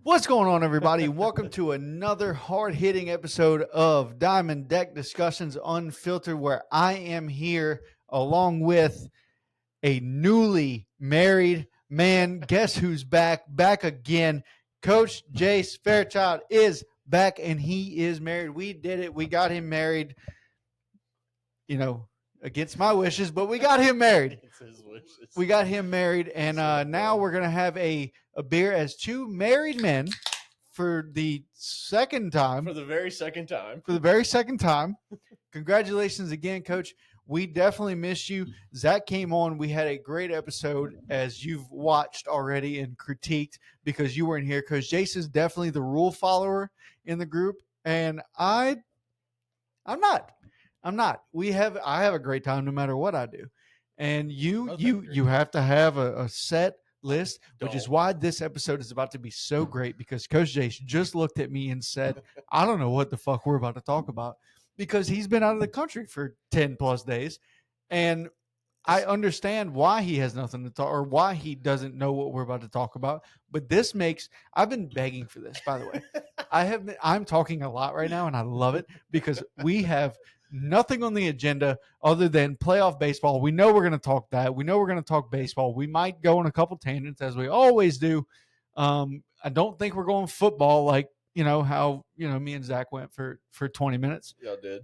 What's going on, everybody? Welcome to another hard-hitting episode of Diamond Deck Discussions Unfiltered, where I am here along with a newly married man. Guess who's back? Back again. Coach Jace Fairchild is back, and he is married. We did it. We got him married, against my wishes, but we got him married. It's his wishes. We got him married, and now we're going to have a beer as two married men for the second time. For the very second time. For the very second time. Congratulations again, Coach. We definitely missed you. Zach came on. We had a great episode, as you've watched already and critiqued because you weren't here. Coach Jace is definitely the rule follower in the group, and I'm not. I have a great time no matter what I do. And you have to have a set list, which is why this episode is about to be so great, because Coach Jace just looked at me and said, I don't know what the fuck we're about to talk about, because he's been out of the country for 10 plus days. And I understand why he has nothing to talk, or why he doesn't know what we're about to talk about. But this makes, I've been begging for this, by the way. I'm talking a lot right now, and I love it because we have nothing on the agenda other than playoff baseball. We know we're going to talk that. We know we're going to talk baseball. We might go on a couple tangents, as we always do. I don't think we're going football like, how, me and Zach went for 20 minutes. Y'all did.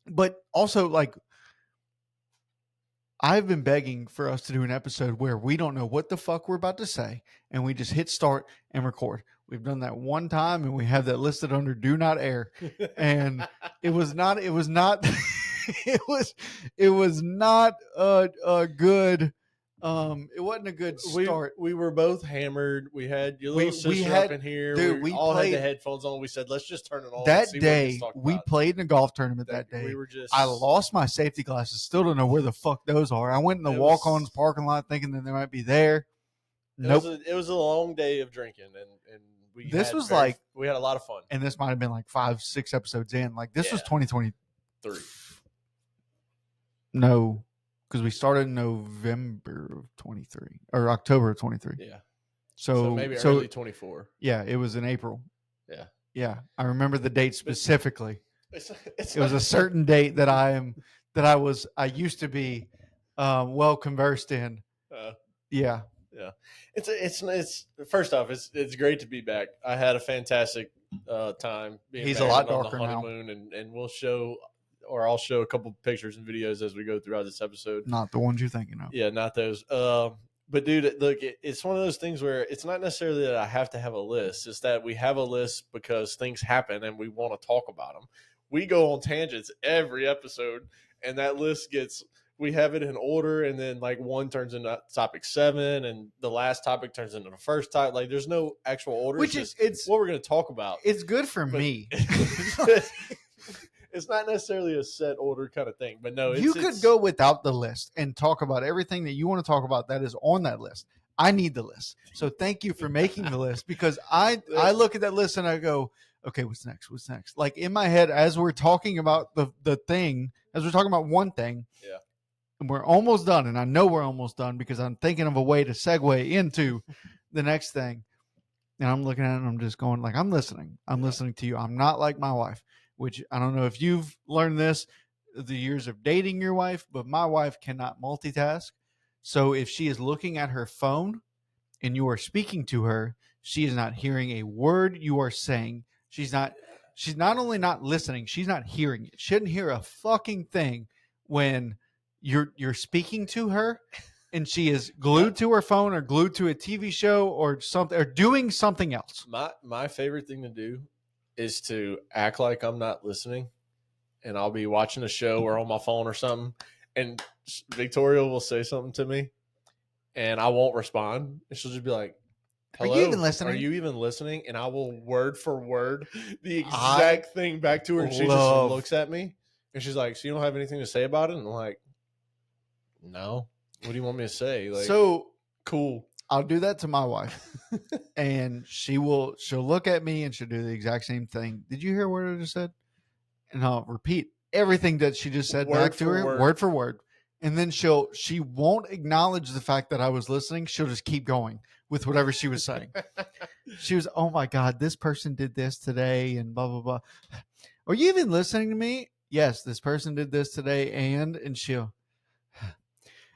But also, like, I've been begging for us to do an episode where we don't know what the fuck we're about to say, and we just hit start and record. We've done that one time, and we have that listed under do not air. And it was not a good, it wasn't a good start. We were both hammered. We had your little sister up in here. Dude, we all had the headphones on. We said, let's just turn it on. That day, we played in a golf tournament that day. We were just, I lost my safety glasses. Still don't know where the fuck those are. I went in the walk-ons parking lot thinking that they might be there. Nope. It was a long day of drinking, and we had a lot of fun. And this might have been like 5-6 episodes in. Like, this was 2023. No, because we started in November of 23 or October of 23. Yeah. So maybe early 24. Yeah, it was in April. Yeah. Yeah, I remember the date specifically. It was a certain date that I used to be well conversed in. Yeah. Yeah, it's first off, it's great to be back. I had a fantastic time being He's a lot on darker the honeymoon, and I'll show a couple pictures and videos as we go throughout this episode. Not the ones you're thinking of. Yeah, not those. But dude, look, it's one of those things where it's not necessarily that I have to have a list. It's that we have a list because things happen and we want to talk about them. We go on tangents every episode, and that list we have it in order, and then like one turns into topic 7, and the last topic turns into the first topic. Like, there's no actual order. It's what we're going to talk about. It's good for me. It's not necessarily a set order kind of thing, but no, you could go without the list and talk about everything that you want to talk about that is on that list. I need the list. So thank you for making the list, because I look at that list and I go, okay, what's next? What's next? Like, in my head, as we're talking about the thing, as we're talking about one thing, yeah. And we're almost done, and I know we're almost done because I'm thinking of a way to segue into the next thing. And I'm looking at it, and I'm just going, like, I'm listening. I'm listening to you. I'm not like my wife, which I don't know if you've learned this the years of dating your wife, but my wife cannot multitask. So if she is looking at her phone and you are speaking to her, she is not hearing a word you are saying. She's not only not listening, she's not hearing it. She didn't hear a fucking thing when you're speaking to her, and she is glued to her phone or glued to a TV show or something, or doing something else. My favorite thing to do is to act like I'm not listening, and I'll be watching a show or on my phone or something, and Victoria will say something to me, and I won't respond, and she'll just be like, hello, are you even listening? Are you even listening? And I will word for word the exact thing back to her, and she just looks at me, and she's like, so you don't have anything to say about it? And I'm like, no. What do you want me to say? Like, so cool. I'll do that to my wife, and she'll look at me and she'll do the exact same thing. Did you hear what I just said? And I'll repeat everything that she just said back to her, word for word. And then she won't acknowledge the fact that I was listening. She'll just keep going with whatever she was saying. She was, oh my God, this person did this today and blah, blah, blah. Are you even listening to me? Yes, this person did this today and she'll,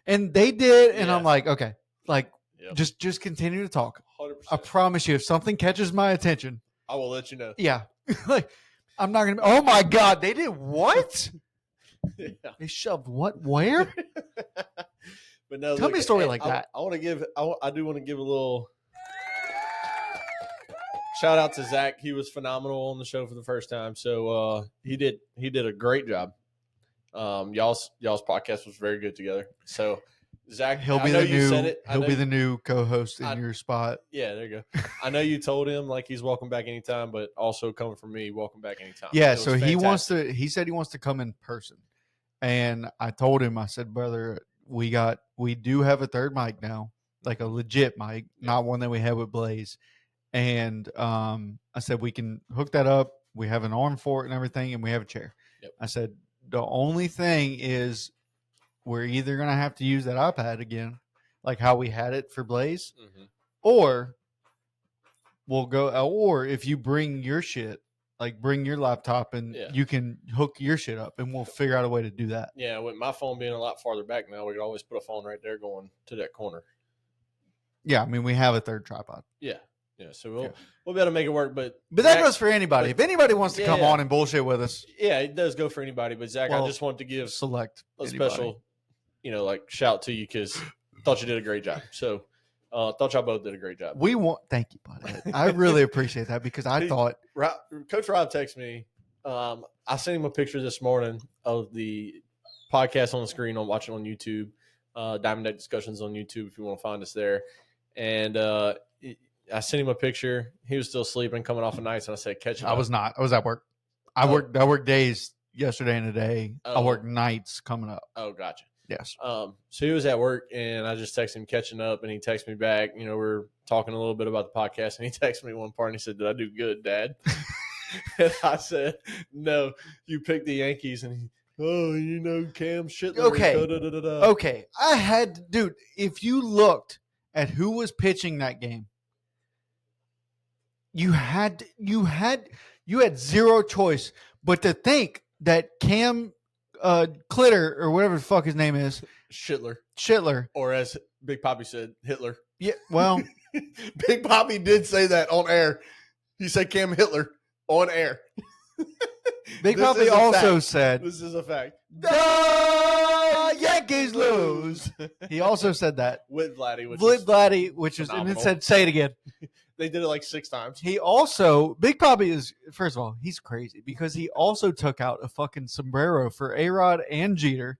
and they did. And I'm Yeah. like, okay, like Yep. just continue to talk. 100%. I promise you, if something catches my attention, I will let you know. yeah, like I'm not going to, oh my God, they did what? Yeah. They shoved what? Where? But no, Tell me a story like I, that. I want to give. I do want to give a little shout out to Zach. He was phenomenal on the show for the first time. So he did a great job. Y'all's podcast was very good together. So Zach, He'll be I know the you new. said it. He'll be the new co-host in your spot. Yeah, there you go. I know you told him like he's welcome back anytime, but also coming from me, welcome back anytime. Yeah, It was so he wants fantastic. to. He said he wants to come in person, and I told him. I said, brother, we do have a third mic now, like a legit mic, not one that we had with Blaze. And I said we can hook that up. We have an arm for it and everything, and we have a chair. Yep. I said the only thing is we're either gonna have to use that iPad again, like how we had it for Blaze, or we'll go. Or if you bring your shit, like bring your laptop and you can hook your shit up, and we'll figure out a way to do that. Yeah, with my phone being a lot farther back now, we could always put a phone right there going to that corner. Yeah, I mean we have a third tripod. Yeah. Yeah, so we'll be able to make it work, but that goes for anybody. If anybody wants to come on and bullshit with us, yeah, it does go for anybody. But Zach, I just want to give select a special, like shout to you because thought you did a great job. So thought y'all both did a great job. Thank you, buddy. I really appreciate that because I thought Coach Rob texted me. I sent him a picture this morning of the podcast on the screen. I'm watching on YouTube. Diamond Deck Discussions on YouTube if you want to find us there, and I sent him a picture. He was still sleeping, coming off of nights, and I said, "Catch him." I was not. I was at work. I worked days yesterday and today. I work nights coming up. Oh, gotcha. Yes. So he was at work, and I just texted him catching up, and he texted me back. You know, we're talking a little bit about the podcast, and he texted me one part, and he said, "Did I do good, Dad?" And I said, "No, you picked the Yankees." And Cam Shitler. Okay. Da-da-da-da-da. Okay. Dude, if you looked at who was pitching that game, you had zero choice but to think that Cam Clitter or whatever the fuck his name is, Shitler, or as Big Poppy said, Hitler. Yeah, well, Big Poppy did say that on air. He said Cam Hitler on air. Big Poppy also said, "This is a fact." The Yankees lose. He also said that with Vladdy, which is, and it said, "Say it again." They did it like 6 times. He also, Big Poppy is, first of all, he's crazy because he also took out a fucking sombrero for A-Rod and Jeter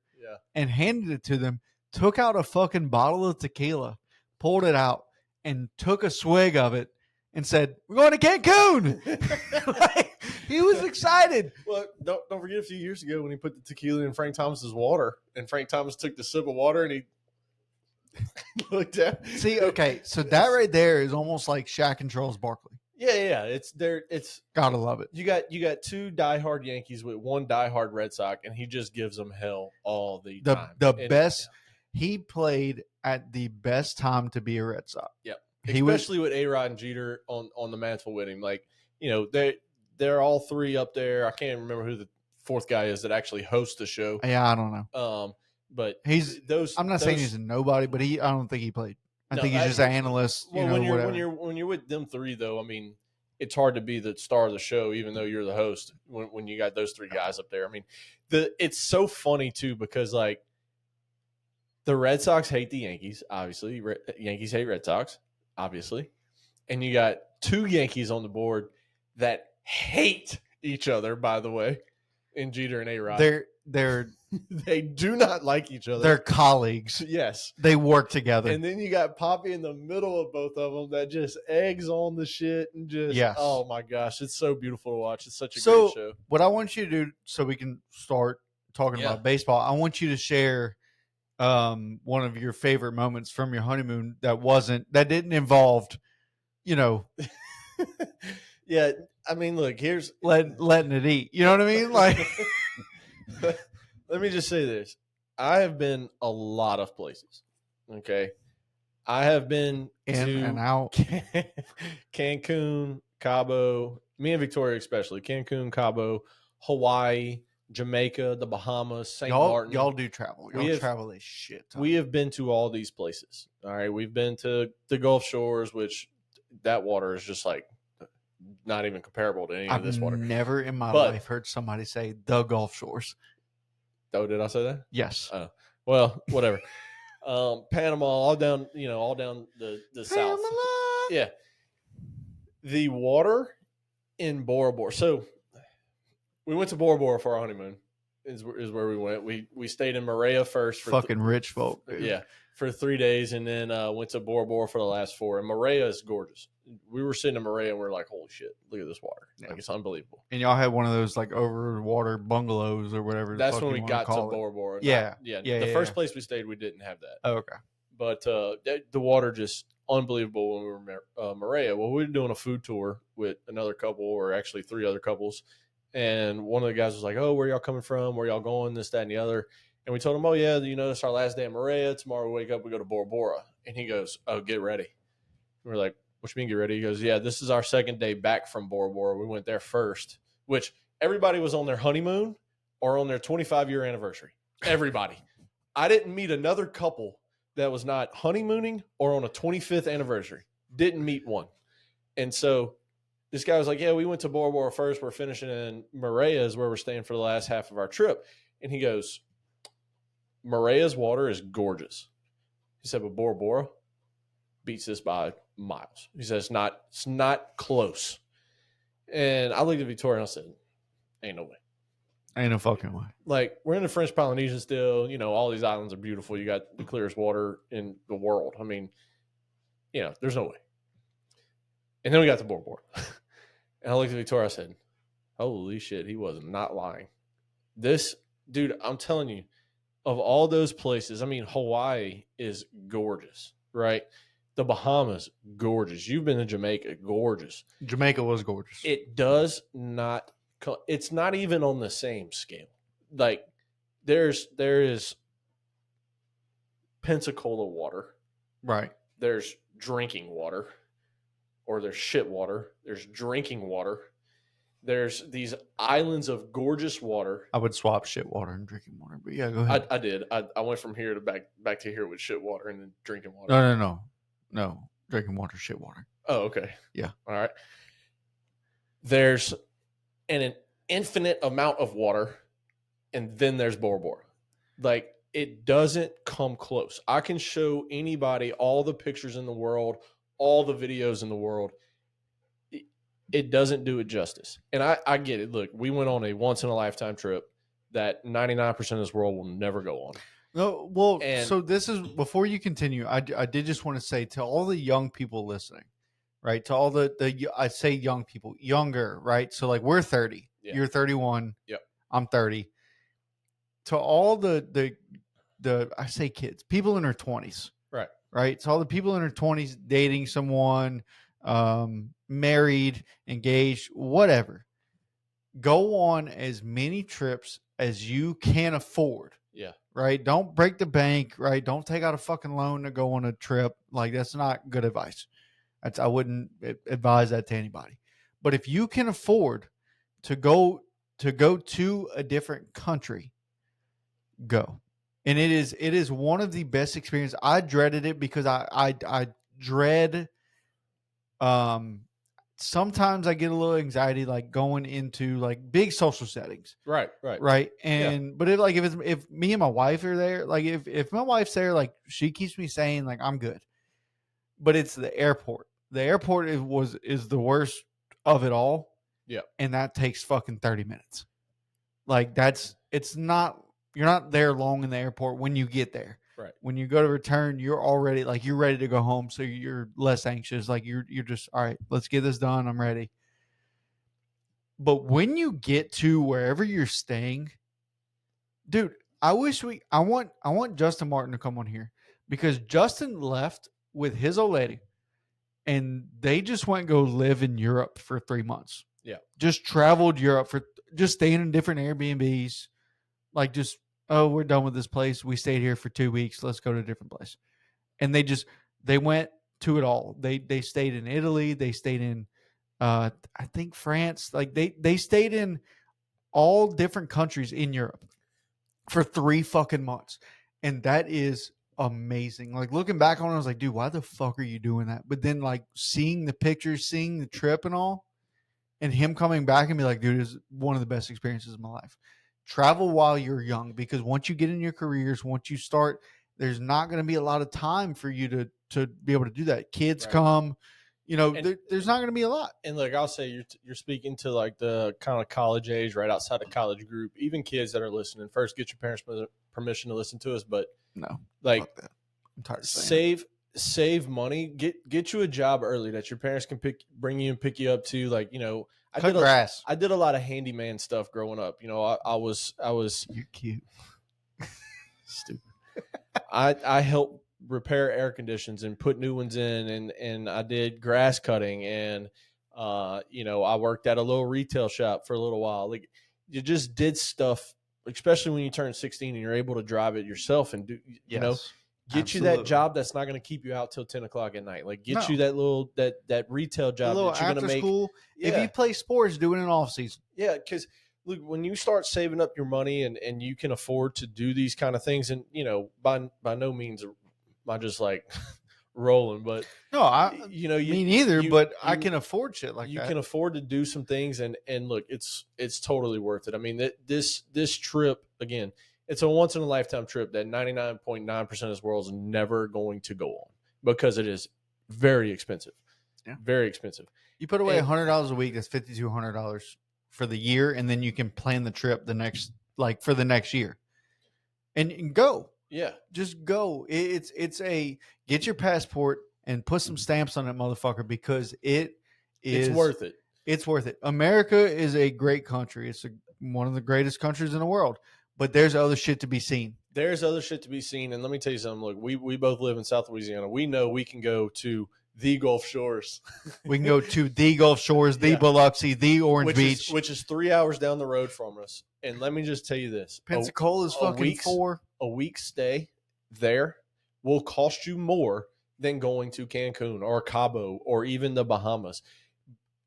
and handed it to them, took out a fucking bottle of tequila, pulled it out, and took a swig of it and said, "We're going to Cancun." He was excited. Well, don't forget a few years ago when he put the tequila in Frank Thomas's water, and Frank Thomas took the sip of water and he looked at. See, okay, so that right there is almost like Shaq and Charles Barkley. Yeah, it's there. It's gotta love it. You got 2 diehard Yankees with 1 diehard Red Sox, and he just gives them hell all the time. The best. He played at the best time to be a Red Sox. Yep, especially with A-Rod and Jeter on the mantle with him. Like, they're all 3 up there. I can't remember who the 4th guy is that actually hosts the show. Yeah, I don't know. But I'm not saying he's a nobody, but I don't think he played. I think he's just an analyst. Well, when you're with them 3 though, I mean, it's hard to be the star of the show, even though you're the host. When you got those 3 guys up there, I mean, it's so funny too because like the Red Sox hate the Yankees, obviously. Yankees hate Red Sox, obviously, and you got 2 Yankees on the board that hate each other. By the way, in Jeter and A-Rod, they do not like each other. They're colleagues. Yes. They work together. And then you got Poppy in the middle of both of them that just eggs on the shit and just, oh my gosh, it's so beautiful to watch. It's such a great show. What I want you to do so we can start talking about baseball, I want you to share one of your favorite moments from your honeymoon that didn't involve, Yeah, I mean, look, here's letting it eat. You know what I mean? Like let me just say this. I have been a lot of places. Okay. I have been In to and out. Cancun, Cabo, me and Victoria especially, Cancun, Cabo, Hawaii, Jamaica, the Bahamas, St. Martin. Y'all do travel. Y'all travel a shit ton. We have been to all these places. All right. We've been to the Gulf Shores, which that water is just like not even comparable to any of this water. I've never in my life heard somebody say the Gulf Shores. Oh, did I say that? Yes. Oh, well, whatever. Panama, all down the south. Yeah. The water in Bora Bora. So we went to Bora Bora for our honeymoon. Is where we went. We stayed in Maria first. Fucking rich folk. Dude. Yeah, for 3 days, and then went to Bora Bora for the last 4. And Maria is gorgeous. We were sitting in Maria, and we are like, holy shit, look at this water. Yeah. Like, it's unbelievable. And y'all had one of those, like, over water bungalows or whatever. That's when we got to Bora Bora. Yeah. The first place we stayed, we didn't have that. Oh, okay. But the water just unbelievable when we were Maria. Well, we were doing a food tour with another couple, or actually 3 other couples. And one of the guys was like, oh, where y'all coming from? Where y'all going? This, that, and the other. And we told him, oh, yeah, it's our last day in Maria. Tomorrow we wake up, we go to Bora Bora. And he goes, oh, get ready. And we're like, what you mean get ready? He goes, yeah, this is our second day back from Bora Bora. We went there first, which everybody was on their honeymoon or on their 25-year anniversary. Everybody. I didn't meet another couple that was not honeymooning or on a 25th anniversary. Didn't meet one. And so this guy was like, yeah, we went to Bora Bora first. We're finishing in Maria is where we're staying for the last half of our trip. And he goes, Maria's water is gorgeous. He said, but Bora Bora beats this by miles. He says, it's not close. And I looked at Victoria and I said, ain't no way. Ain't no fucking way. Like, we're in the French Polynesian still. All these islands are beautiful. You got the clearest water in the world. I mean, there's no way. And then we got to Bora Bora. And I looked at Victoria, I said, holy shit, he was not lying. This, dude, I'm telling you, of all those places, I mean, Hawaii is gorgeous, right? The Bahamas, gorgeous. You've been to Jamaica, gorgeous. Jamaica was gorgeous. It does not, it's not even on the same scale. Like, there is Pensacola water. Right. There's drinking water. Or there's shit water. There's drinking water. There's these islands of gorgeous water. I would swap shit water and drinking water, but yeah, go ahead. I did. I went from here to back to here with shit water and then drinking water. No. Drinking water, shit water. Oh, okay. Yeah. All right. There's an infinite amount of water, and then there's Bora Bora. Like, it doesn't come close. I can show anybody all the pictures in the world, all the videos in the world. It doesn't do it justice. And I get it. Look, we went on a once-in-a-lifetime trip that 99% of this world will never go on. No, well, so this is, before you continue, I did just want to say to all the young people listening, right? To all the I say young people, younger, right? So, like, we're 30. Yeah. You're 31. Yep. I'm 30. To all the I say kids, people in their 20s. Right. So all the people in their 20s dating someone, married, engaged, whatever. Go on as many trips as you can afford. Yeah. Right. Don't break the bank. Right. Don't take out a fucking loan to go on a trip. Like, that's not good advice. I wouldn't advise that to anybody. But if you can afford to go to a different country, go. And it is one of the best experiences. I dreaded it because I dread. Sometimes I get a little anxiety, like going into like big social settings. Right. And but if me and my wife are there, like if my wife's there, like, she keeps me sane, like, I'm good. But it's the airport. The airport is the worst of it all. Yeah. And that takes fucking 30 minutes. Like, it's not. You're not there long in the airport when you get there. Right. When you go to return, you're already, like, you're ready to go home. So you're less anxious. Like, you're just, all right, let's get this done. I'm ready. But when you get to wherever you're staying, dude, I want Justin Martin to come on here, because Justin left with his old lady and they just went and go live in Europe for 3 months. Yeah. Just traveled Europe just staying in different Airbnbs. Like, just, oh, we're done with this place. We stayed here for 2 weeks. Let's go to a different place. And they just They went to it all. They stayed in Italy. They stayed in, I think France. Like they stayed in all different countries in Europe for 3 fucking months, and that is amazing. Like looking back on it, I was like, dude, why the fuck are you doing that? But then like seeing the pictures, seeing the trip and all, and him coming back and be like, dude, it's one of the best experiences of my life. Travel while you're young, because once you get in your careers, once you start, there's not going to be a lot of time for you to be able to do that. Kids Right. come, And- there's not going to be a lot. And look, I'll say you're speaking to like the kind of college age, right outside of college group, even kids that are listening. First, get your parents' permission to listen to us, but No, like fuck that. I'm tired of saying save money, get you a job early that your parents can bring you and pick you up to. Like, cut grass. I did a lot of handyman stuff growing up. I was You're cute. stupid. I helped repair air conditions and put new ones in, and I did grass cutting, and I worked at a little retail shop for a little while. Like, you just did stuff, especially when you turn 16 and you're able to drive it yourself and do, get you that job that's not going to keep you out till 10 o'clock at night. Like, get you that little that retail job that you're going to make. School. Yeah. If you play sports, do it in off season. Yeah, because look, when you start saving up your money and you can afford to do these kind of things, and by no means am I just like rolling, but no, me neither. But I can afford shit like that. You can afford to do some things, and look, it's totally worth it. I mean, this trip, again, it's a once in a lifetime trip that 99.9% of this world is never going to go on, because it is very expensive. Yeah, very expensive. You put away $100 a week. That's $5,200 for the year, and then you can plan the trip for the next year, and go. Yeah, just go. It's get your passport and put some stamps on that motherfucker, because it's worth it. It's worth it. America is a great country. It's one of the greatest countries in the world, but there's other shit to be seen. There's other shit to be seen, and let me tell you something. Look, we both live in South Louisiana. We know we can go to the Gulf Shores. We can go to the Gulf Shores, the Biloxi, the Orange Beach, which is 3 hours down the road from us. And let me just tell you this: Pensacola is fucking 4. A week stay there will cost you more than going to Cancun or Cabo or even the Bahamas.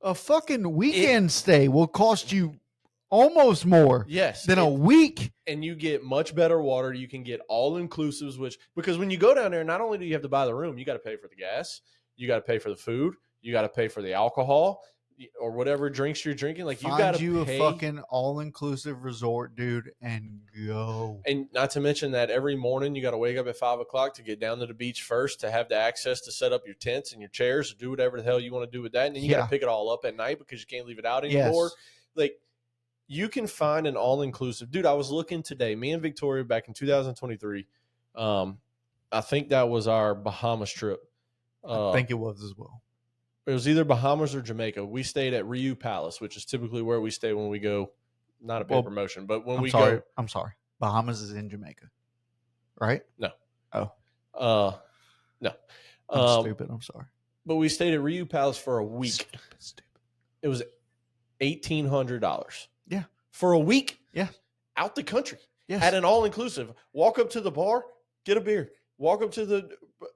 A fucking weekend stay will cost you almost more than a week. And you get much better water. You can get all inclusives, because when you go down there, not only do you have to buy the room, you got to pay for the gas, you got to pay for the food, you got to pay for the alcohol or whatever drinks you're drinking. Like, you got to a fucking all-inclusive resort, dude, and go. And not to mention that every morning you got to wake up at 5 o'clock to get down to the beach first, to have the access to set up your tents and your chairs, or do whatever the hell you want to do with that. And then you got to pick it all up at night, because you can't leave it out anymore. Yes. Like, you can find an all-inclusive. Dude, I was looking today. Me and Victoria back in 2023, I think that was our Bahamas trip. I think it was as well. It was either Bahamas or Jamaica. We stayed at Riu Palace, which is typically where we stay when we go. Not a paid promotion, but when go. I'm sorry. Bahamas is in Jamaica, right? No. Oh. No. I'm stupid. I'm sorry. But we stayed at Riu Palace for a week. Stupid. It was $1,800. Yeah. For a week? Yeah. Out the country. Yes. At an all-inclusive. Walk up to the bar, get a beer. Walk up to the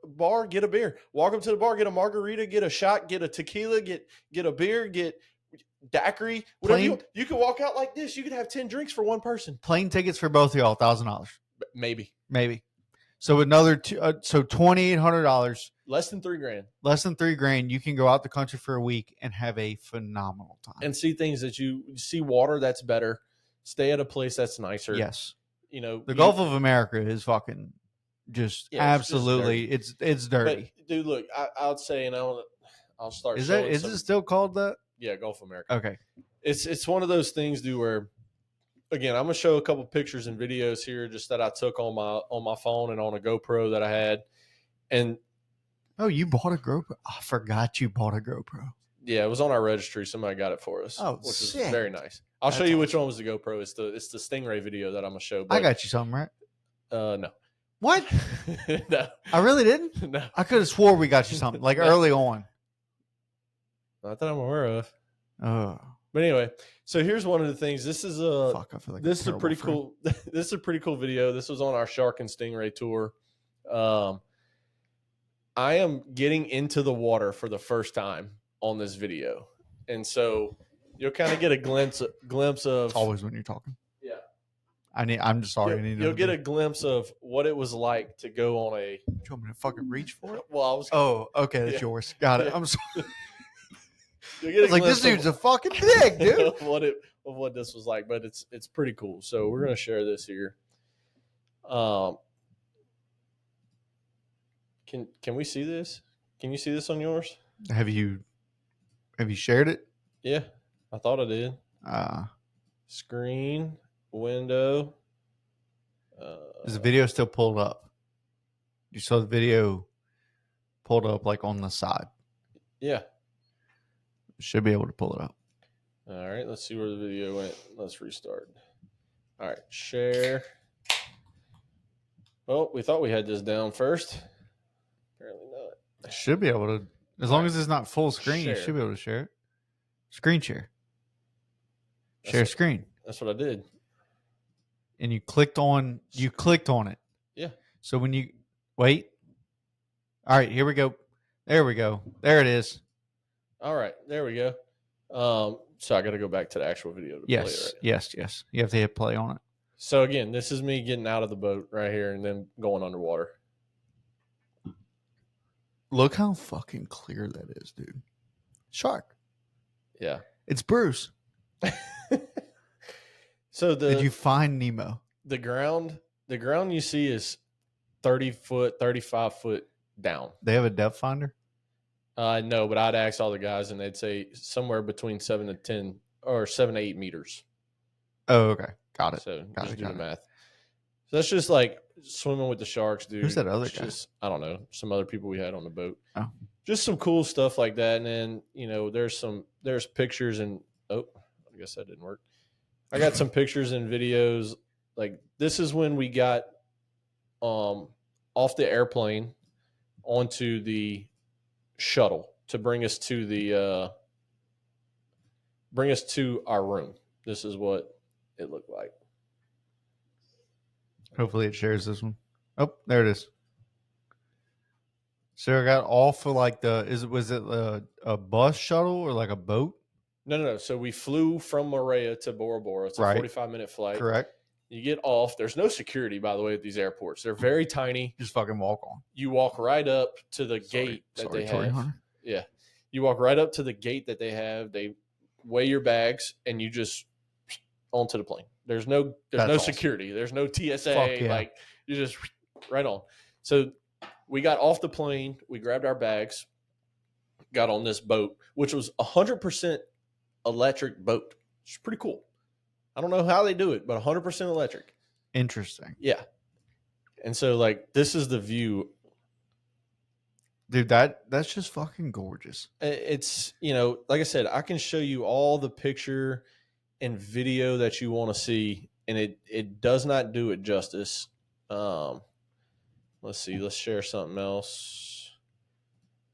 bar, get a beer. Walk up to the bar, get a margarita, get a shot, get a tequila, get a beer, get daiquiri. Whatever you can walk out like this. You could have 10 drinks for one person. Plane tickets for both of y'all, $1,000. Maybe. So another $2,800. Less than $3,000. Less than $3,000. You can go out the country for a week and have a phenomenal time and see things that you see. Water that's better. Stay at a place that's nicer. Yes. The Gulf of America is fucking just absolutely. It's dirty. But, dude, look, I would say, and I'll start. Is it still called that? Yeah, Gulf of America. Okay. It's one of those things, dude, where, again, I'm gonna show a couple pictures and videos here, just that I took on my phone and on a GoPro that I had. And you bought a GoPro? I forgot you bought a GoPro. Yeah, it was on our registry. Somebody got it for us. Oh, which sick. is very nice. I'll show you which one was the GoPro. It's the Stingray video that I'm gonna show. But, I got you something, right? No. What? No. I really didn't? No. I could have swore we got you something, like early on. Not that I'm aware of. Oh. But anyway, so here's one of the things. This is a Fuck, I feel like this is a pretty cool. This is a pretty cool video. This was on our Shark and Stingray tour. I am getting into the water for the first time on this video. And so you'll kind of get a glimpse of It's always when you're talking. yeah. I'm just sorry. I need You'll get a a glimpse of what it was like to go on a Do you want me to fucking reach for it? well, I was Oh, okay, that's Yeah. yours. Got it. Yeah. I'm sorry. you'll get a It's like this glimpse dude's a fucking dick, dude. of what this was like, but it's pretty cool. So we're gonna share this here. Can we see this? Can you see this on yours? Have you shared it? Yeah, I thought I did. Screen, window. Is the video still pulled up? You saw the video pulled up like on the side. Yeah. Should be able to pull it up. All right, let's see where the video went. Let's restart. All right, share. Well, we thought we had this down first. Apparently not. Should be able to, as long as it's not full screen, you Share. should be able to share it. Screen share. Share screen. That's what I did. And you clicked on it. Yeah. So when you wait. All right, here we go. There we go. There it is. All right, there we go. So I got to go back to the actual video to play it. Right? Yes. You have to hit play on it. So again, this is me getting out of the boat right here and then going underwater. Look how fucking clear that is, dude. Shark. Yeah. It's Bruce. So Did you find Nemo? The ground you see is 30 foot, 35 foot down. They have a depth finder? No, but I'd ask all the guys and they'd say somewhere between 7 to 10 or 7 to 8 meters. Oh, okay. Got it. So Got just it, do got the it. math. So that's just like swimming with the sharks, dude. Who's that other It's guy? Just, I don't know. Some other people we had on the boat. Oh. Just some cool stuff like that. And then, there's pictures and I guess that didn't work. I got some pictures and videos. Like this is when we got off the airplane onto the shuttle to bring us to our room. This is what it looked like. Hopefully it shares this one. Oh, there it is. So I got off for like was it a bus shuttle or like a boat? No. So we flew from Moorea to Bora Bora. It's a Right. 45-minute flight. Correct. You get off. There's no security, by the way, at these airports. They're very tiny. Just fucking walk on. You walk right up to the gate that they Tory have. Hunter. Yeah. You walk right up to the gate that they have. They weigh your bags, and you just onto the plane. There's no That's awesome. security. There's no TSA. Fuck yeah. Like you just right on. So we got off the plane. We grabbed our bags, got on this boat, which was 100% electric boat. It's pretty cool. I don't know how they do it, but 100% electric. Interesting. Yeah. And so like this is the view. Dude, that's just fucking gorgeous. It's, like I said, I can show you all the picture and video that you want to see, and it does not do it justice. Let's see. Let's share something else.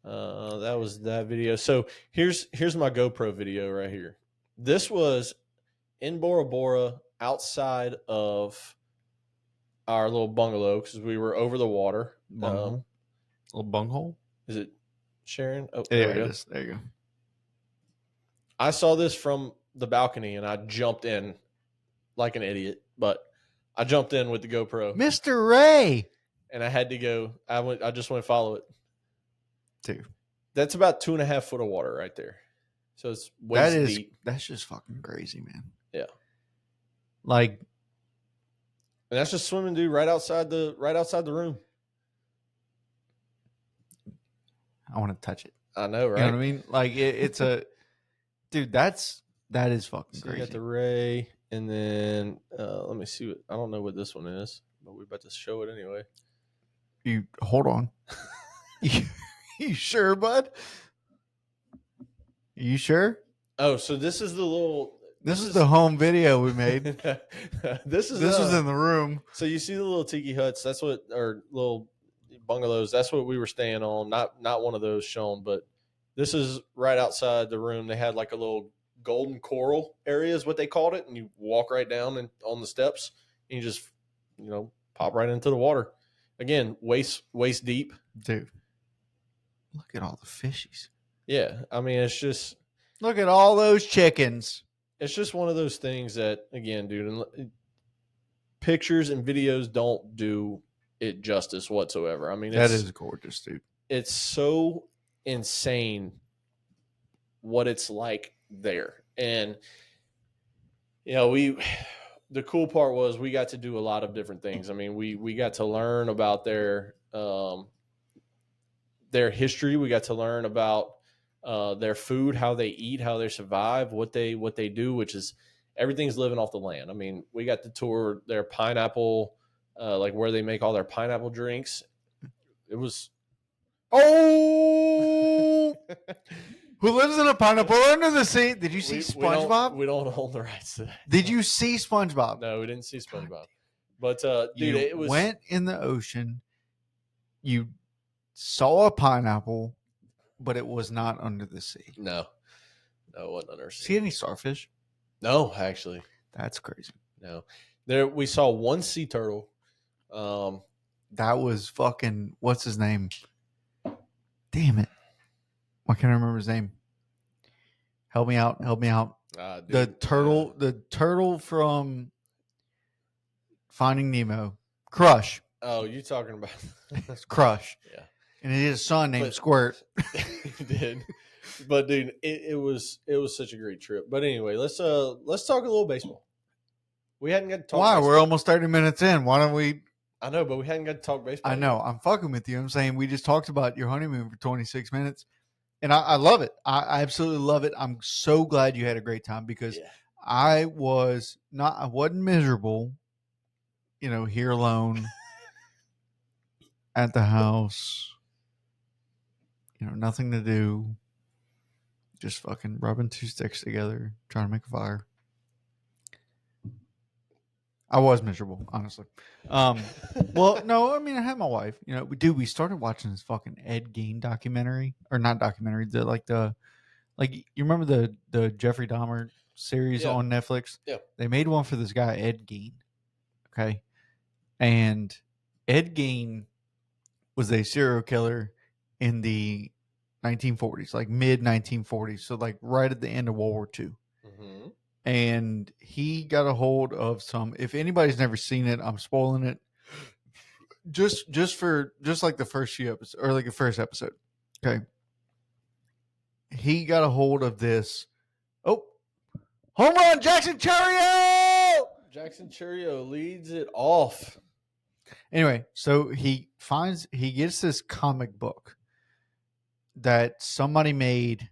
That was that video. So here's my GoPro video right here. This was in Bora Bora outside of our little bungalow because we were over the water. Little bunghole? Is it Sharon? Oh, Yeah, there we go. it is. There you go. I saw this from the balcony and I jumped in like an idiot, but I jumped in with the GoPro. Mr. Ray. And I had to go. I just went to follow it. Dude. That's about 2.5 foot of water right there. So it's waist deep. That's just fucking crazy, man. Yeah. Like, and that's just swimming, dude, right outside the room. I want to touch it. I know, right? You know what I mean? Like it's a dude, that is fucking So you crazy. got the Ray, and then let me see I don't know what this one is, but we're about to show it anyway. You hold on. You sure, bud? You sure? Oh, so this is the little. This is the home video we made. This was in the room. So you see the little tiki huts? That's what, or little bungalows. That's what we were staying on. Not one of those shown, but this is right outside the room. They had like a little golden coral area, is what they called it, and you walk right down and on the steps, and you just pop right into the water. Again, waist deep. Dude. Look at all the fishies. Yeah, I mean, Look at all those chickens. it's just one of those things that, again, dude, pictures and videos don't do it justice whatsoever. I mean, That is gorgeous, dude. it's so insane what it's like there. And the cool part was we got to do a lot of different things. I mean, we got to learn about their history. We got to learn about their food, how they eat, how they survive, what they do, which is everything's living off the land. I mean, we got to tour their pineapple, like where they make all their pineapple drinks. It was Who lives in a pineapple under the sea? Did you see SpongeBob? We don't own the rights to that. Did you see SpongeBob? No, we didn't see SpongeBob. But dude, it was went in the ocean. You saw a pineapple, but it was not under the sea. No, it wasn't under the sea. See any starfish? No, actually. That's crazy. No. There we saw one sea turtle. That was fucking what's his name? Damn it. Why can't I remember his name? Help me out. Dude, the turtle from Finding Nemo. Crush. Oh, you talking about Crush. Yeah. And he had a son named Squirt. He did. But dude, it was such a great trip. But anyway, let's talk a little baseball. We hadn't got to talk Why? baseball. We're almost 30 minutes in. Why don't we? I know, but we hadn't got to talk baseball. I know. I'm fucking with you. I'm saying we just talked about your honeymoon for 26 minutes. And I love it. I absolutely love it. I'm so glad you had a great time because I wasn't miserable, here alone at the house, nothing to do. Just fucking rubbing two sticks together, trying to make a fire. I was miserable, honestly. Well, no, I mean, I had my wife. We started watching this fucking Ed Gein documentary, or not documentary. You remember the Jeffrey Dahmer series on Netflix? Yeah. They made one for this guy Ed Gein. Okay, and Ed Gein was a serial killer in the 1940s, like mid 1940s, so like right at the end of World War II. Mm-hmm. And he got a hold of some. If anybody's never seen it, I'm spoiling it. Just like the first few episodes, or like the first episode. Okay. He got a hold of this. Oh, home run, Jackson Churio! Jackson Churio leads it off. Anyway, so he gets this comic book that somebody made,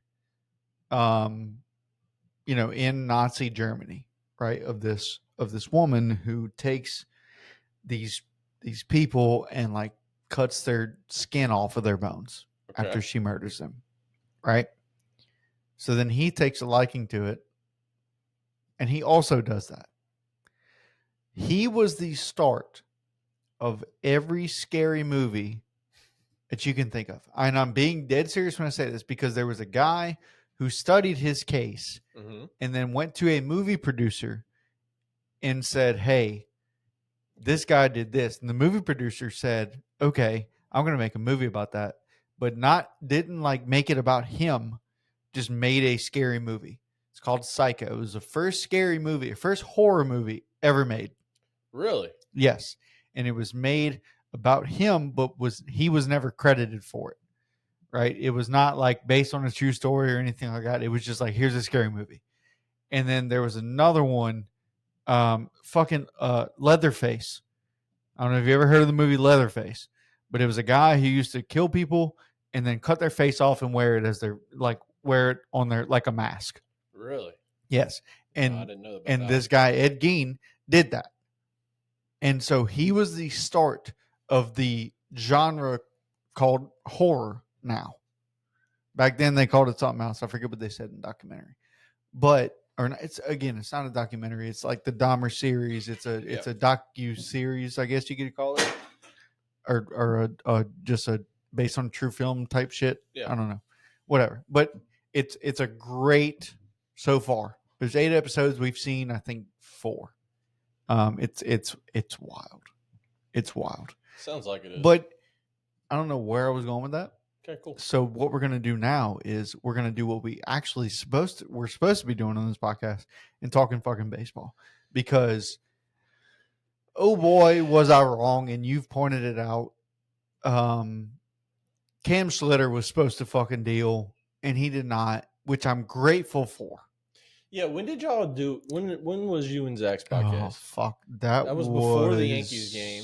in Nazi Germany, right? Of this woman who takes these people and like cuts their skin off of their bones after she murders them, right? So then he takes a liking to it, and he also does that. He was the start of every scary movie that you can think of. And I'm being dead serious when I say this because there was a guy who studied his case and then went to a movie producer and said, hey, this guy did this. And the movie producer said, okay, I'm going to make a movie about that. But didn't like make it about him, just made a scary movie. It's called Psycho. It was the first scary movie, first horror movie ever made. Really? Yes. And it was made about him, but he was never credited for it. Right? It was not like based on a true story or anything like that. It was just like, here's a scary movie. And then there was another one, Leatherface. I don't know if you ever heard of the movie Leatherface, but it was a guy who used to kill people and then cut their face off and wear it on their like a mask. Really? Yes. And I didn't know about that. This guy Ed Gein did that. And so he was the start of the genre called horror now. Back then they called it something else. I forget what they said in the documentary. It's not a documentary. It's like the Dahmer series. It's a docu series, I guess you could call it, or just a based on true film type shit. Yeah. I don't know, whatever. But it's a great so far. There's 8 episodes. We've seen, I think, 4. It's wild. It's wild. Sounds like it is. But I don't know where I was going with that. Okay, cool. So what we're gonna do now is we're gonna do what we're supposed to be doing on this podcast and talking fucking baseball, because oh boy was I wrong, and you've pointed it out. Cam Schlitter was supposed to fucking deal, and he did not, which I'm grateful for. Yeah, when did y'all do? When was you and Zach's Oh podcast? fuck, that was before the Yankees game.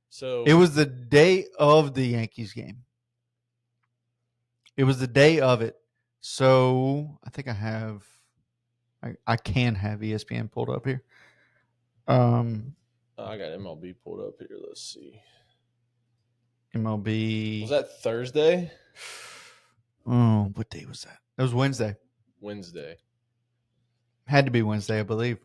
So it was the day of the Yankees game. It was the day of it. So I think I can have ESPN pulled up here. I got MLB pulled up here. Let's see. MLB. Was that Thursday? Oh, what day was that? It was Wednesday. Wednesday. Had to be Wednesday, I believe.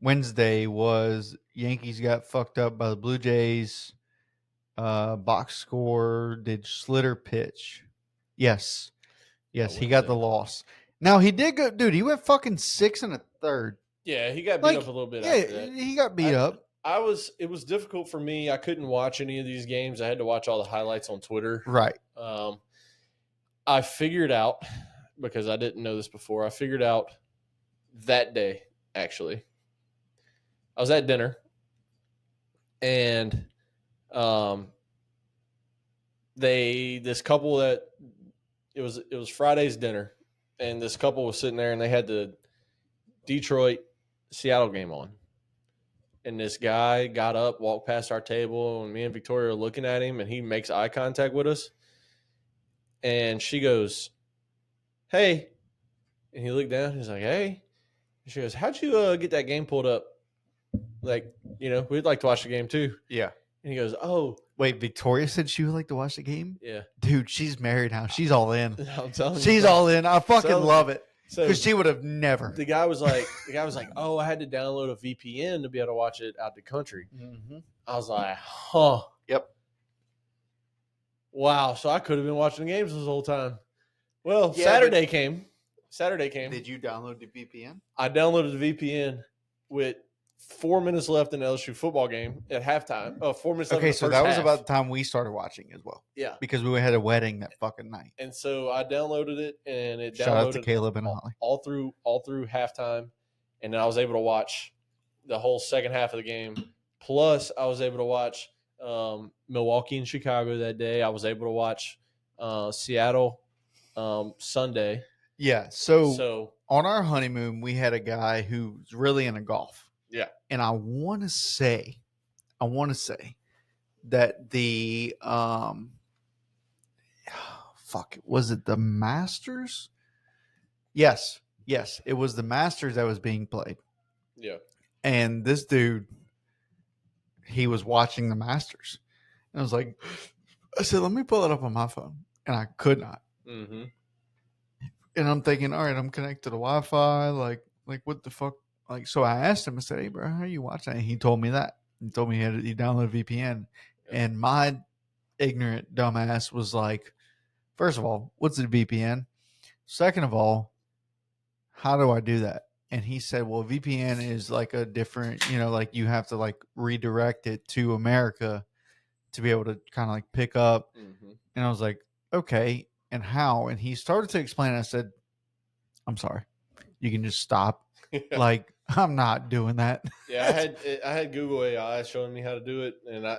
Wednesday was Yankees got fucked up by the Blue Jays. Box score. Did Schlitter pitch? Yes. Yes, he got the loss. Now he did go, dude. He went fucking 6 1/3. Yeah, he got beat up a little bit. Yeah, after that. he got beat up. It was difficult for me. I couldn't watch any of these games. I had to watch all the highlights on Twitter. Right. I figured out, because I didn't know this before, I figured out that day, actually. I was at dinner, and this couple that it was Friday's dinner, and this couple was sitting there, and they had the Detroit Seattle game on. And this guy got up, walked past our table, and me and Victoria are looking at him, and he makes eye contact with us. And she goes, "Hey." And he looked down. He's like, "Hey." And she goes, "How'd you get that game pulled up? Like, we'd like to watch the game too." Yeah. And he goes, "Oh." Wait, Victoria said she would like to watch the game? Yeah. Dude, she's married now. She's all in. I'm telling you. She's all in. I fucking love it. So Because she would have never. The guy was like, "Oh, I had to download a VPN to be able to watch it out the country." Mm-hmm. I was like, "Huh." Yep. Wow. So I could have been watching the games this whole time. Well, Yeah, Saturday came. Did you download the VPN? I downloaded the VPN with 4 minutes left in the LSU football game at halftime. 4 minutes left. Okay, in the so first that was half. about the time we started watching as well. Yeah. Because we had a wedding that fucking night. And so I downloaded it, and it Shout out downloaded to Caleb and Holly. all through halftime, and then I was able to watch the whole second half of the game. Plus, I was able to watch Milwaukee and Chicago that day. I was able to watch Seattle Sunday. Yeah. So on our honeymoon, we had a guy who's really into golf. Yeah. And I want to say that the was it the Masters? Yes, it was the Masters that was being played. Yeah. And this dude, he was watching the Masters. And I said, let me pull it up on my phone. And I could not. Mm-hmm. And I'm thinking, all right, I'm connected to the Wi-Fi. Like what the fuck? Like, so I asked him, I said, "Hey, bro, how are you watching?" And he told me that. He told me he downloaded VPN. Yeah. And my ignorant dumbass was like, first of all, what's a VPN? Second of all, how do I do that? And he said, well, VPN is like a different, like you have to like redirect it to America to be able to kind of like pick up. Mm-hmm. And I was like, okay, and how? And he started to explain. I said, I'm sorry, you can just stop. Like, I'm not doing that. Yeah, I had Google AI showing me how to do it, and I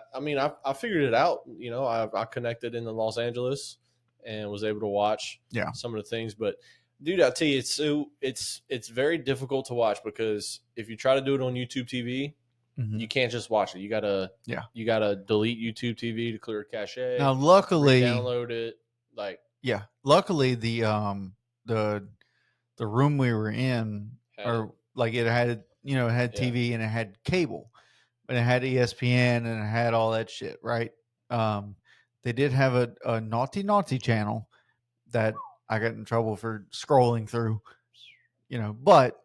figured it out. I connected into Los Angeles and was able to watch some of the things. But dude, I tell you, it's very difficult to watch, because if you try to do it on YouTube TV, mm-hmm. you can't just watch it. You gotta delete YouTube TV to clear cache. Now, luckily, download it. Luckily the room we were in, it had TV and it had cable, and it had ESPN and it had all that shit, right? They did have a naughty channel that I got in trouble for scrolling through, but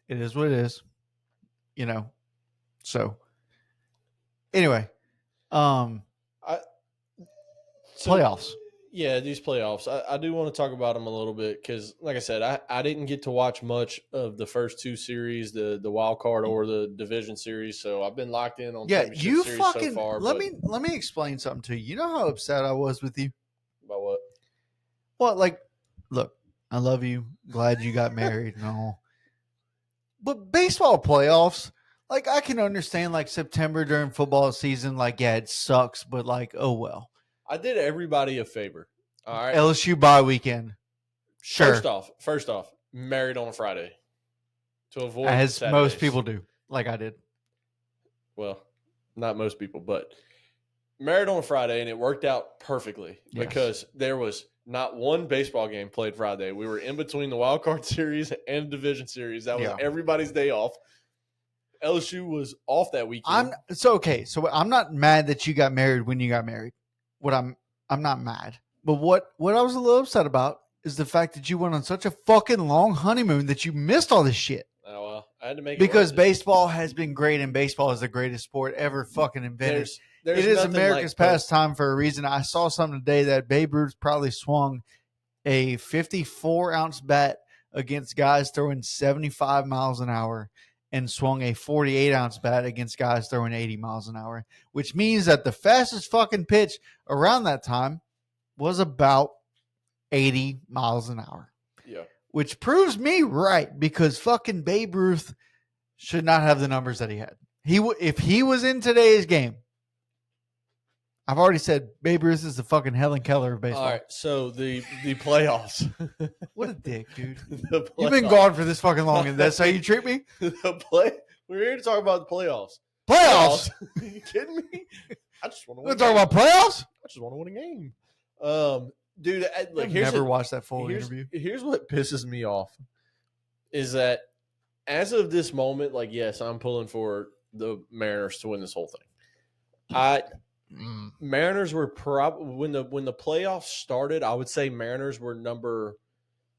it is what it is, So anyway, playoffs. Yeah, these playoffs. I do want to talk about them a little bit because, like I said, I didn't get to watch much of the first two series, the wild card or the division series. So I've been locked in on Yeah, championship you series so fucking far. let But me explain something to you. You know how upset I was with you? about what? Well, like, look, I love you. Glad you got married and all. But baseball playoffs, like I can understand like September during football season, like, yeah, it sucks, but like, oh well. I did everybody a favor. All right. LSU bye weekend. Sure. First off, married on a Friday to avoid As most Saturdays. people do, like I did. Well, not most people, but married on a Friday, and it worked out perfectly because there was not one baseball game played Friday. We were in between the wild card series and division series. That was everybody's day off. LSU was off that weekend. So I'm not mad that you got married when you got married. I'm not mad. But what I was a little upset about is the fact that you went on such a fucking long honeymoon that you missed all this shit. Oh well, I had to make it because worth it. baseball has been great and baseball is the greatest sport ever fucking invented. There's it is nothing America's like pastime for a reason. I saw something today that Babe Ruth probably swung a 54-ounce bat against guys throwing 75 miles an hour and swung a 48-ounce bat against guys throwing 80 miles an hour, which means that the fastest fucking pitch around that time was about 80 miles an hour. Yeah. Which proves me right because fucking Babe Ruth should not have the numbers that he had. If he was in today's game, I've already said Babe Ruth is the fucking Helen Keller of baseball. All right, so the playoffs. What a dick, dude. You've been gone for this fucking long, and that's how you treat me? We're here to talk about the playoffs. Playoffs? Are you kidding me? I just want to We're talking about playoffs? I just want to win a game. Dude, look, I've never watched that full interview. Here's what pisses me off is that as of this moment, like, yes, I'm pulling for the Mariners to win this whole thing. Mariners were probably when the playoffs started, I would say Mariners were number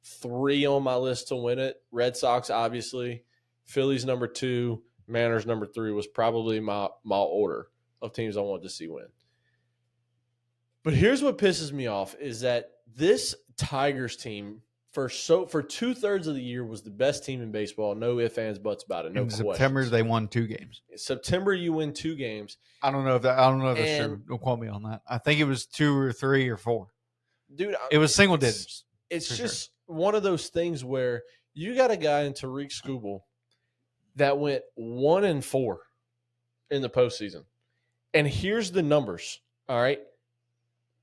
3 on my list to win it. Red Sox, obviously. Phillies number 2. Mariners number 3 was probably my order of teams I wanted to see win. But here's what pisses me off is that this Tigers team for 2/3 of the year was the best team in baseball. No ifs, ands, buts about it. No questions. In September, they won 2 games. In September, you win 2 games. I don't know if that's true. Don't quote me on that. I think it was 2 or 3 or 4. Dude, it was single digits. It's just one of those things where you got a guy in Tariq Skubal that went 1-4 in the postseason. And here's the numbers. All right.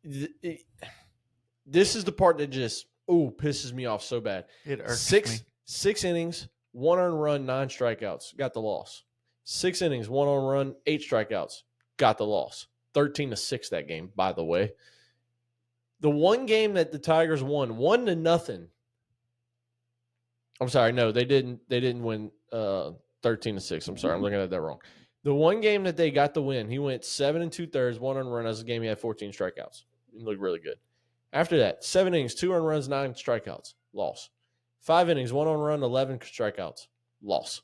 This is the part that just pisses me off so bad. It irks me. 6 innings, 1 earned run, 9 strikeouts, got the loss. 6 innings, 1 earned run, 8 strikeouts, got the loss. 13-6 that game, by the way. The one game that the Tigers won, 1-0. I'm sorry, no, they didn't win 13-6. I'm sorry, I'm looking at that wrong. The one game that they got the win, he went 7 2/3, 1 earned run. As a game, he had 14 strikeouts. He looked really good. After that, 7 innings, 2 earned runs, 9 strikeouts, loss. 5 innings, 1 earned run, 11 strikeouts, loss.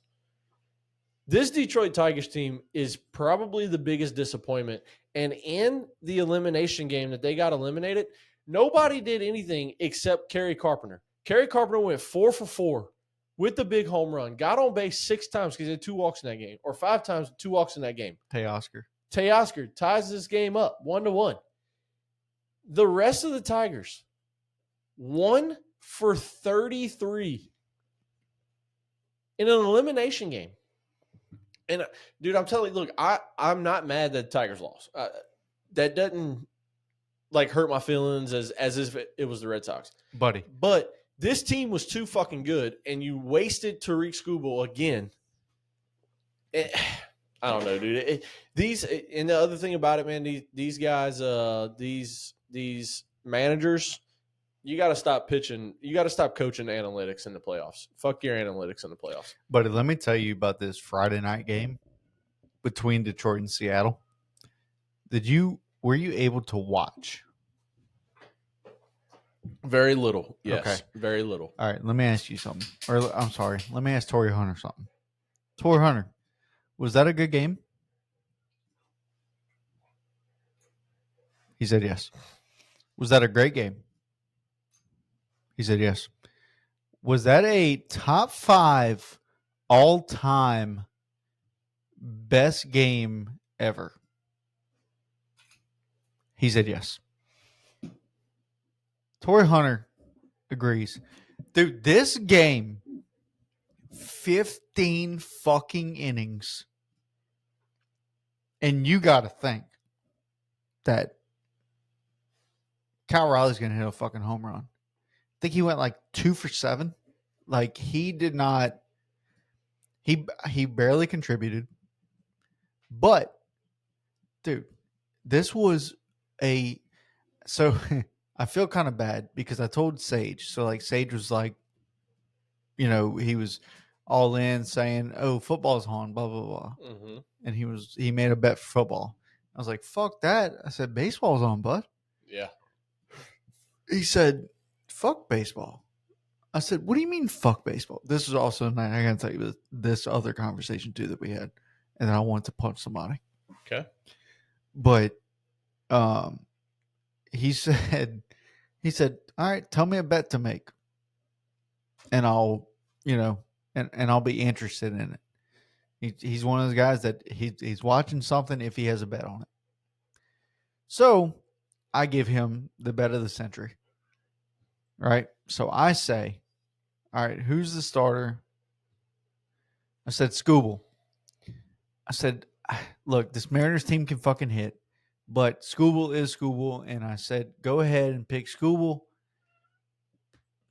This Detroit Tigers team is probably the biggest disappointment. And in the elimination game that they got eliminated, nobody did anything except Kerry Carpenter. Kerry Carpenter went 4 for 4 with the big home run. Got on base 6 times because he had 2 walks in that game, or 5 times, 2 walks in that game. Teoscar ties this game up 1-1. The rest of the Tigers, 1 for 33 in an elimination game. And, dude, I'm telling you, look, I'm not mad that the Tigers lost. That doesn't, hurt my feelings as if it was the Red Sox. Buddy. But this team was too fucking good, and you wasted Tariq Skubal again. I don't know, dude. And the other thing about it, man, these guys, these managers, you got to stop pitching. You got to stop coaching analytics in the playoffs. Fuck your analytics in the playoffs. Buddy, let me tell you about this Friday night game between Detroit and Seattle. Were you able to watch? Very little. Yes. Okay. Very little. All right. Let me ask you something. Or I'm sorry. Let me ask Torrey Hunter something. Torrey Hunter, was that a good game? He said yes. Was that a great game? He said yes. Was that a top 5 all-time best game ever? He said yes. Torrey Hunter agrees. Dude, this game, 15 fucking innings. And you got to think that Kyle Riley's going to hit a fucking home run. I think he went like 2 for 7. Like he did not. He barely contributed. But dude, this was a. So I feel kind of bad because I told Sage. So like Sage was like, he was all in saying, "Oh, football's on," blah blah blah, Mm-hmm. and he made a bet for football. I was like, "Fuck that!" I said, "Baseball's on, bud." Yeah. He said, "Fuck baseball." I said, "What do you mean, fuck baseball?" This is also night. I gotta tell you this other conversation too that we had, and then I wanted to punch somebody. Okay. But he said, "All right, tell me a bet to make, and I'll, and I'll be interested in it." He's one of those guys that he's watching something if he has a bet on it. So I give him the bet of the century. Right? So I say, all right, who's the starter? I said Scooble. I said, look, this Mariners team can fucking hit, but Scooble is Scooble. And I said, go ahead and pick Scooble.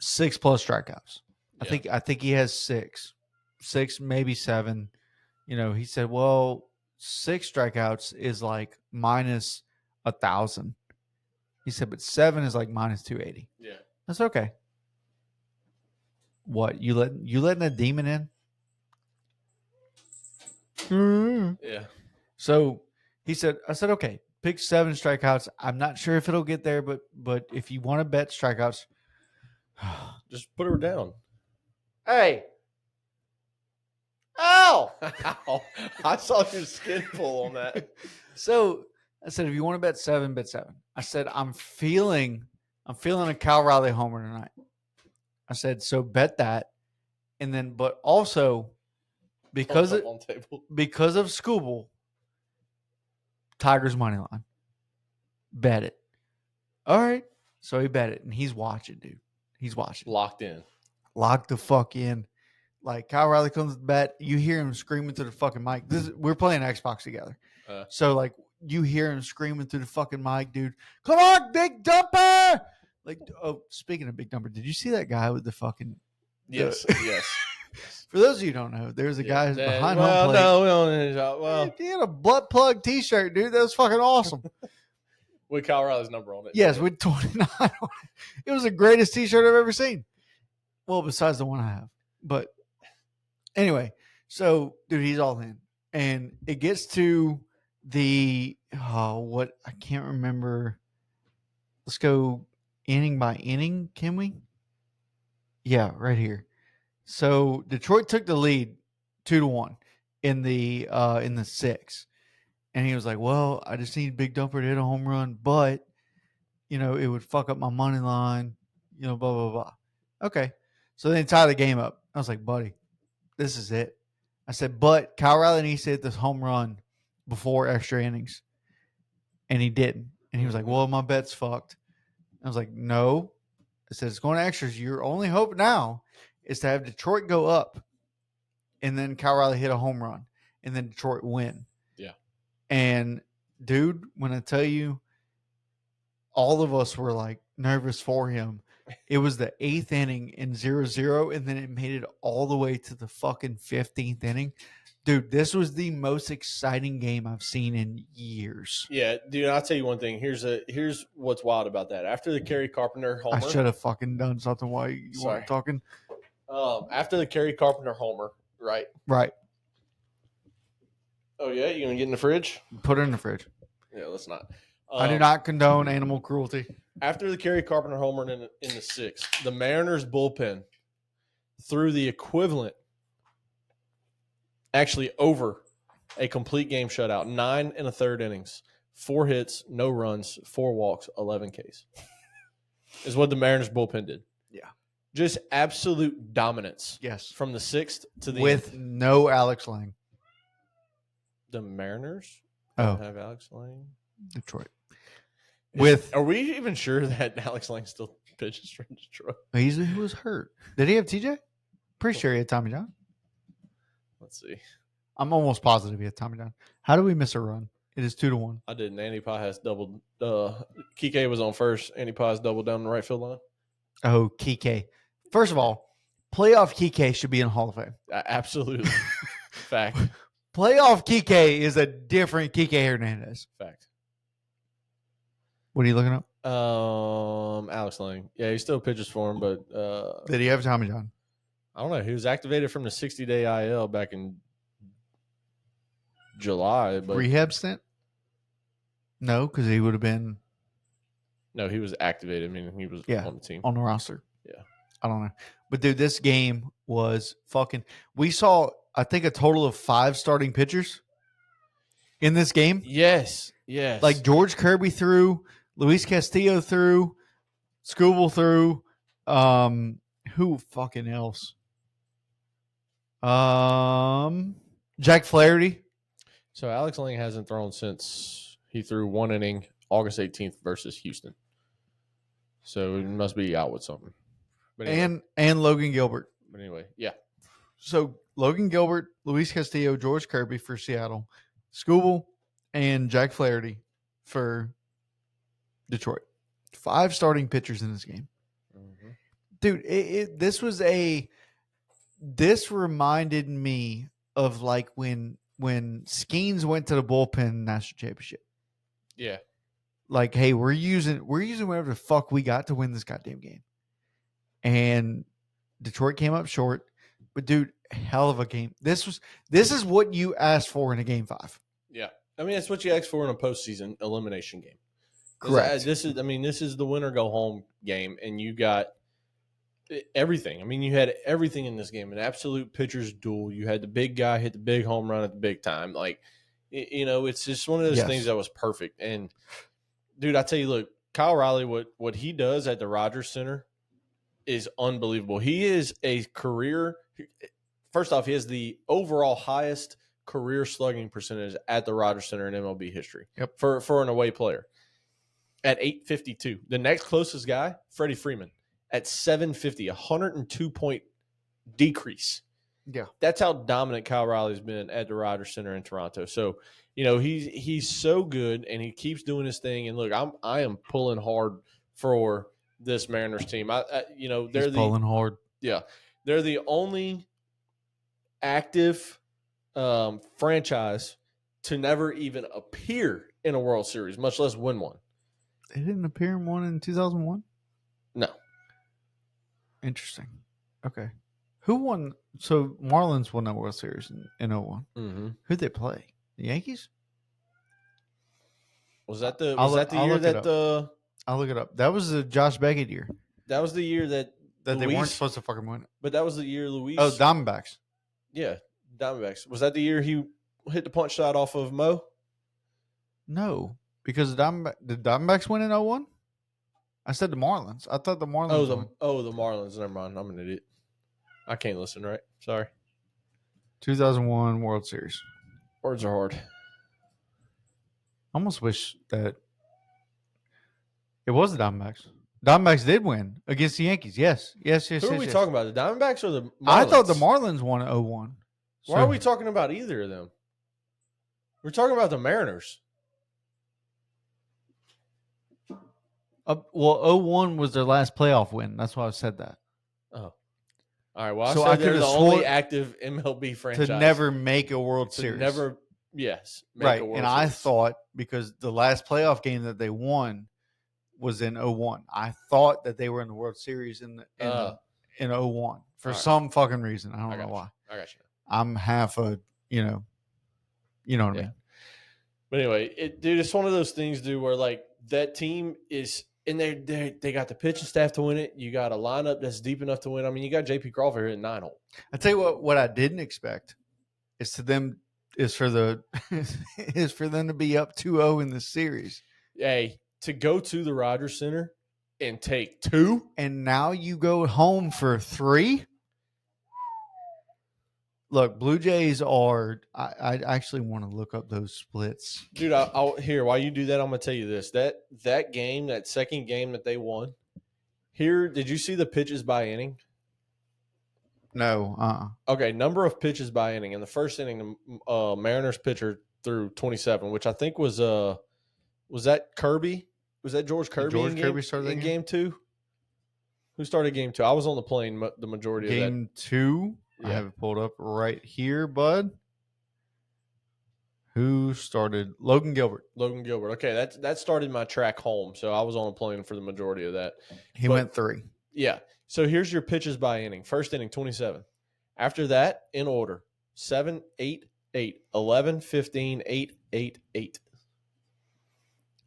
6+ strikeouts. Yeah. I think he has 6, maybe 7. He said, well, 6 strikeouts is like minus 1,000. He said, but 7 is like minus 280. Yeah. That's okay. What, you letting a demon in? Yeah. So I said, okay, pick 7 strikeouts. I'm not sure if it'll get there, but if you want to bet strikeouts, Just put her down. hey, ow! I saw your skin pull on that. So I said, if you want to bet 7, bet 7. I said, I'm feeling a Cal Riley homer tonight. I said, so bet that, and then, but also because of Scooble, Tigers money line, bet it. All right, so he bet it, and he's watching, dude. He's watching, Locked in, locked the fuck in. Like Kyle Riley comes to bet, you hear him screaming to the fucking mic. We're playing Xbox together, so like you hear him screaming through the fucking mic, dude. Come on, big dumper! Like, oh, speaking of big dumper, did you see that guy with the fucking? yes. For those of you who don't know, there's a guy behind home plate. Well, He had a butt plug T-shirt, dude. That was fucking awesome. With Kyle Riley's number on it. Yes, with 29 on it. It was the greatest T-shirt I've ever seen. Well, besides the one I have. But anyway, so, dude, he's all in. And it gets to what I can't remember. Let's go inning by inning, can we? Yeah, right here. So Detroit took the lead 2-1 in the 6th. And he was like, well, I just need Big Dumper to hit a home run, but, it would fuck up my money line, blah, blah, blah. Okay. So they tie the game up. I was like, buddy, this is it. I said, but Kyle Riley needs to hit this home run before extra innings. And he didn't. And he was like, well, my bet's fucked. I was like, no. I said, it's going to extras. Your only hope now is to have Detroit go up and then Kyle Riley hit a home run and then Detroit win. Yeah. And dude, when I tell you, all of us were like nervous for him. It was the 8th inning in 0-0, and then it made it all the way to the fucking 15th inning. Dude, this was the most exciting game I've seen in years. Yeah, dude, I'll tell you one thing. Here's what's wild about that. After the Kerry Carpenter homer. I should have fucking done something while you weren't talking. After the Kerry Carpenter homer, right? Right. Oh, yeah? You going to get in the fridge? Put it in the fridge. Yeah, let's not. I do not condone animal cruelty. After the Kerry Carpenter homer in the 6th, the Mariners bullpen threw the equivalent, actually over a complete game shutout, 9 1/3 innings, 4 hits, no runs, 4 walks, 11 Ks. is what the Mariners bullpen did. Yeah. Just absolute dominance. Yes. From the 6th to the With end. no Alex Lang. The Mariners Oh. don't have Alex Lang. Detroit. Are we even sure that Alex Lang still pitches for Detroit? He was hurt. Did he have TJ? Pretty sure he had Tommy John. Let's see. I'm almost positive he had Tommy John. How do we miss a run? It is 2-1. I didn't. Andy Pajas doubled. Kike was on first. Andy Pajas doubled down the right field line. Oh, Kike. First of all, playoff Kike should be in Hall of Fame. Absolutely. Fact. Playoff Kike is a different Kike Hernandez. Fact. What are you looking up? Alex Lang. Yeah, he still pitches for him, but Did he have Tommy John? I don't know. He was activated from the 60-day IL back in July. But Rehab stint? No, because he would have been no, he was activated. I mean, he was on the team. On the roster. Yeah. I don't know. But, dude, this game was fucking – we saw, I think, a total of 5 starting pitchers in this game. Yes. Yes. Like George Kirby threw, Luis Castillo threw, Scooble threw. Who fucking else? Jack Flaherty. So Alex Lang hasn't thrown since he threw 1 inning August 18th versus Houston. So he must be out with something. But anyway. And Logan Gilbert. But anyway, yeah. So Logan Gilbert, Luis Castillo, George Kirby for Seattle, Scooble, and Jack Flaherty for Detroit. 5 starting pitchers in this game. Mm-hmm. Dude, this reminded me of like when Skeens went to the bullpen national championship. Yeah. Like, hey, we're using whatever the fuck we got to win this goddamn game. And Detroit came up short. But dude, hell of a game. This is what you asked for in a game 5. Yeah. I mean, that's what you asked for in a postseason elimination game. Correct. This is the win or go home game, and you got everything. I mean, you had everything in this game, an absolute pitcher's duel. You had the big guy hit the big home run at the big time. Like, it's just one of those things that was perfect. And, dude, I tell you, look, Kyle Riley, what he does at the Rogers Center is unbelievable. He is a career – first off, he has the overall highest career slugging percentage at the Rogers Center in MLB history. Yep. For an away player at 852. The next closest guy, Freddie Freeman, at 750, 102-point decrease. Yeah. That's how dominant Kyle Riley's been at the Rogers Center in Toronto. So, he's so good, and he keeps doing his thing. And look, I am pulling hard for this Mariners team. They're pulling hard. Yeah. They're the only active franchise to never even appear in a World Series, much less win one. They didn't appear in one in 2001? No. Interesting. Okay. Who won? So Marlins won that World Series in 01. Mm-hmm. Who'd they play? The Yankees? Was that the year that I'll look it up. That was the Josh Beckett year. That was the year that they weren't supposed to fucking win it. But that was the year Luis. Oh, Diamondbacks. Yeah, Diamondbacks. Was that the year he hit the punch shot off of Mo? No, because the Diamondbacks win in 01? I said the Marlins. I thought the Marlins. The Marlins. Never mind. I'm an idiot. I can't listen, right? Sorry. 2001 World Series. Words are hard. I almost wish that it was the Diamondbacks. Diamondbacks did win against the Yankees. Yes. Who are we talking about? The Diamondbacks or the Marlins? I thought the Marlins won in 01. Why are we talking about either of them? We're talking about the Mariners. Well, 01 was their last playoff win. That's why I said that. Oh. All right. Well, so I said they're the only active MLB franchise. To never make a World Series. Never, yes. Right. And I thought because the last playoff game that they won was in 01. I thought that they were in the World Series in 01 for some fucking reason. I don't know why. I got you. I'm half a, you know what I mean? But anyway, it's one of those things, dude, where like that team is – and they got the pitching staff to win it. You got a lineup that's deep enough to win. I mean, you got J.P. Crawford hitting 9-hole. I tell you what I didn't expect is for them to be up 2-0 in the series. Hey, to go to the Rogers Center and take 2. and now you go home for 3. Look, Blue Jays are. I actually want to look up those splits. Dude, I'll here while you do that, I'm gonna tell you this: that game, that second game that they won. Here, did you see the pitches by inning? No, Okay, number of pitches by inning. In the first inning, the Mariners pitcher threw 27, which I think was that Kirby? Was that George Kirby? George Kirby started in that game 2. Who started game 2? I was on the plane the majority of that. Game 2. I Yeah. have it pulled up right here, bud. Who started? Logan Gilbert. Logan Gilbert. Okay, that started my track home, so I was on a plane for the majority of that. He went 3. Yeah. So here's your pitches by inning. First inning, 27. After that, in order, 7, 8, 8, 11, 15, 8, 8, 8.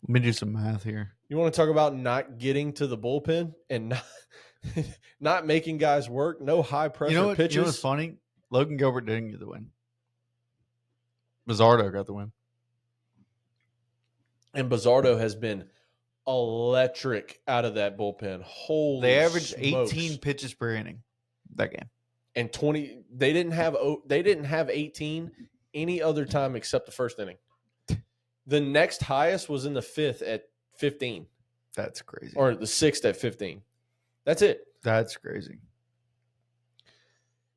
Let me do some math here. You want to talk about not getting to the bullpen and not making guys work? No high pressure pitches. You know what's funny? Logan Gilbert didn't get the win. Bizzardo got the win. And Bizzardo has been electric out of that bullpen. Holy They averaged smokes. 18 pitches per inning that game. And 20. They didn't have 18 any other time except the first inning. The next highest was in the 5th at 15. That's crazy. Or the 6th at 15. That's it. That's crazy.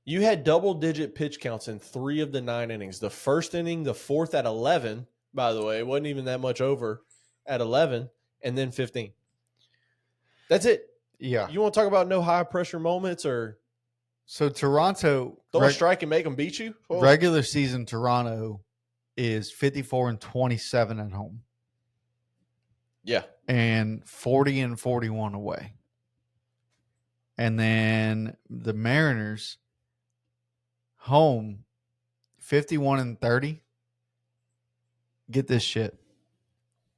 You had double-digit pitch counts in 3 of the 9 innings. The first inning, the 4th at 11, by the way. It wasn't even that much over at 11, and then 15. That's it. Yeah. You want to talk about no high-pressure moments or So Toronto don't strike and make them beat you? Oh. regular season Toronto is 54-27 at home Yeah. and 40-41 away. And then the Mariners home 51-30. Get this shit.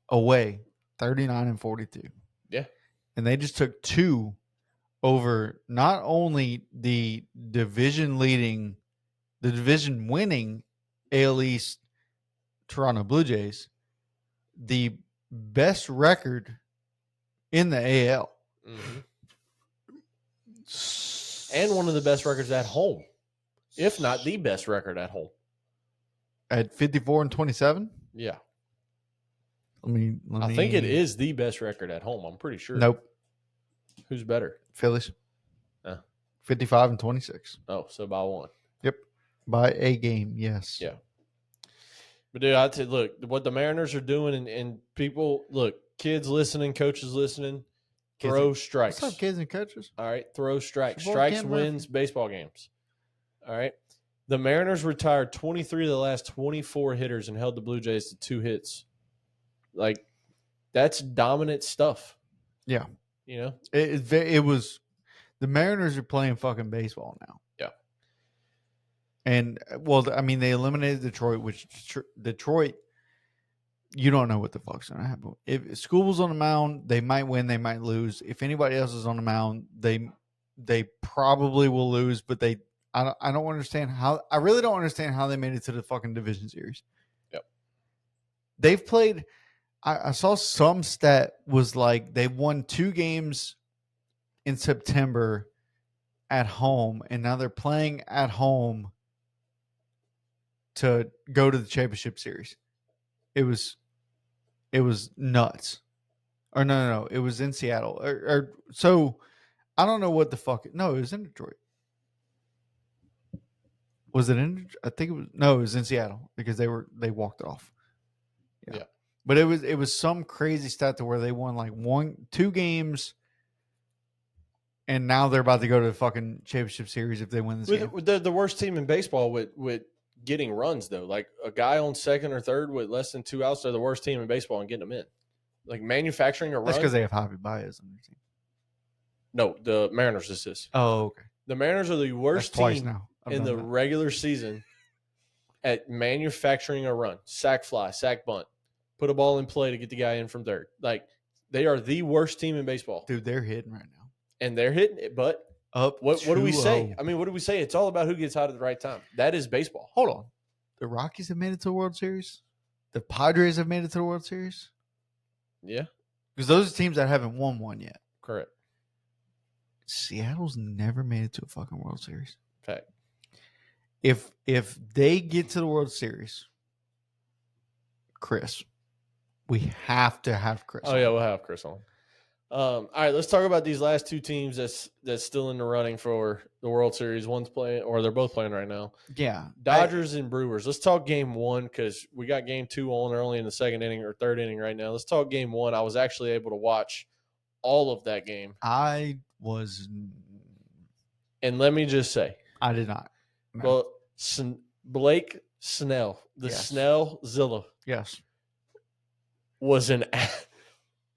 Away 39-42. Yeah. And they just took 2 over not only the division winning AL East Toronto Blue Jays, the best record in the AL. Mm-hmm. And one of the best records at home, if not the best record at home. At 54-27? Yeah. I I think it is the best record at home. I'm pretty sure. Nope. Who's better? Phillies. 55-26. Oh, so by 1. Yep. By a game, yes. Yeah. But, dude, I tell you, look, what the Mariners are doing, and people, look, kids listening, coaches listening, throw strikes. What's up, kids and coaches? All right, throw strikes. Support Strikes Cam wins Murphy. baseball games. All right. The Mariners retired 23 of the last 24 hitters and held the Blue Jays to 2 hits. Like, that's dominant stuff. Yeah. You know? It was the Mariners are playing fucking baseball now. Yeah. And, well, I mean, they eliminated Detroit, which Detroit, you don't know what the fuck's going to happen. If School's on the mound, they might win, they might lose. If anybody else is on the mound, they probably will lose, but I don't understand how. I really don't understand how they made it to the fucking division series. Yep. They've played. I saw some stat was like they won 2 games in September at home, and now they're playing at home to go to the championship series. It was nuts. Or no. It was in Seattle. So I don't know what the fuck. No, it was in Detroit. Was it in? I think it was. No, it was in Seattle because they walked it off. Yeah. But it was some crazy stat to where they won like 2 games, and now they're about to go to the fucking championship series if they win this game. They're the worst team in baseball with getting runs, though. Like a guy on second or third with less than 2 outs, they're the worst team in baseball and getting them in. Like manufacturing a run. That's because they have Javi Baez on their team. No, the Mariners is. Oh, okay. The Mariners are the worst Twice team now in the regular season at manufacturing a run. Sack fly, sack bunt. Put a ball in play to get the guy in from third. Like, they are the worst team in baseball. Dude, they're hitting right now. And they're hitting it, but Up. what do we say? 2-0. I mean, what do we say? It's all about who gets hot at the right time. That is baseball. Hold on. The Rockies have made it to the World Series. The Padres have made it to the World Series. Yeah. Because those are teams that haven't won one yet. Correct. Seattle's never made it to a fucking World Series. Fact. If they get to the World Series, Chris, we have to have Chris. Oh, yeah, we'll have Chris on. All right, let's talk about these last two teams that's still in the running for the World Series. One's playing, or they're both playing right now. Yeah. Dodgers and Brewers. Let's talk game one because we got game two on early in the second inning or third inning right now. Let's talk game one. I was actually able to watch all of that game. I was. And let me just say. I did not. No. Well, Blake Snell, the Snellzilla. Yes. Was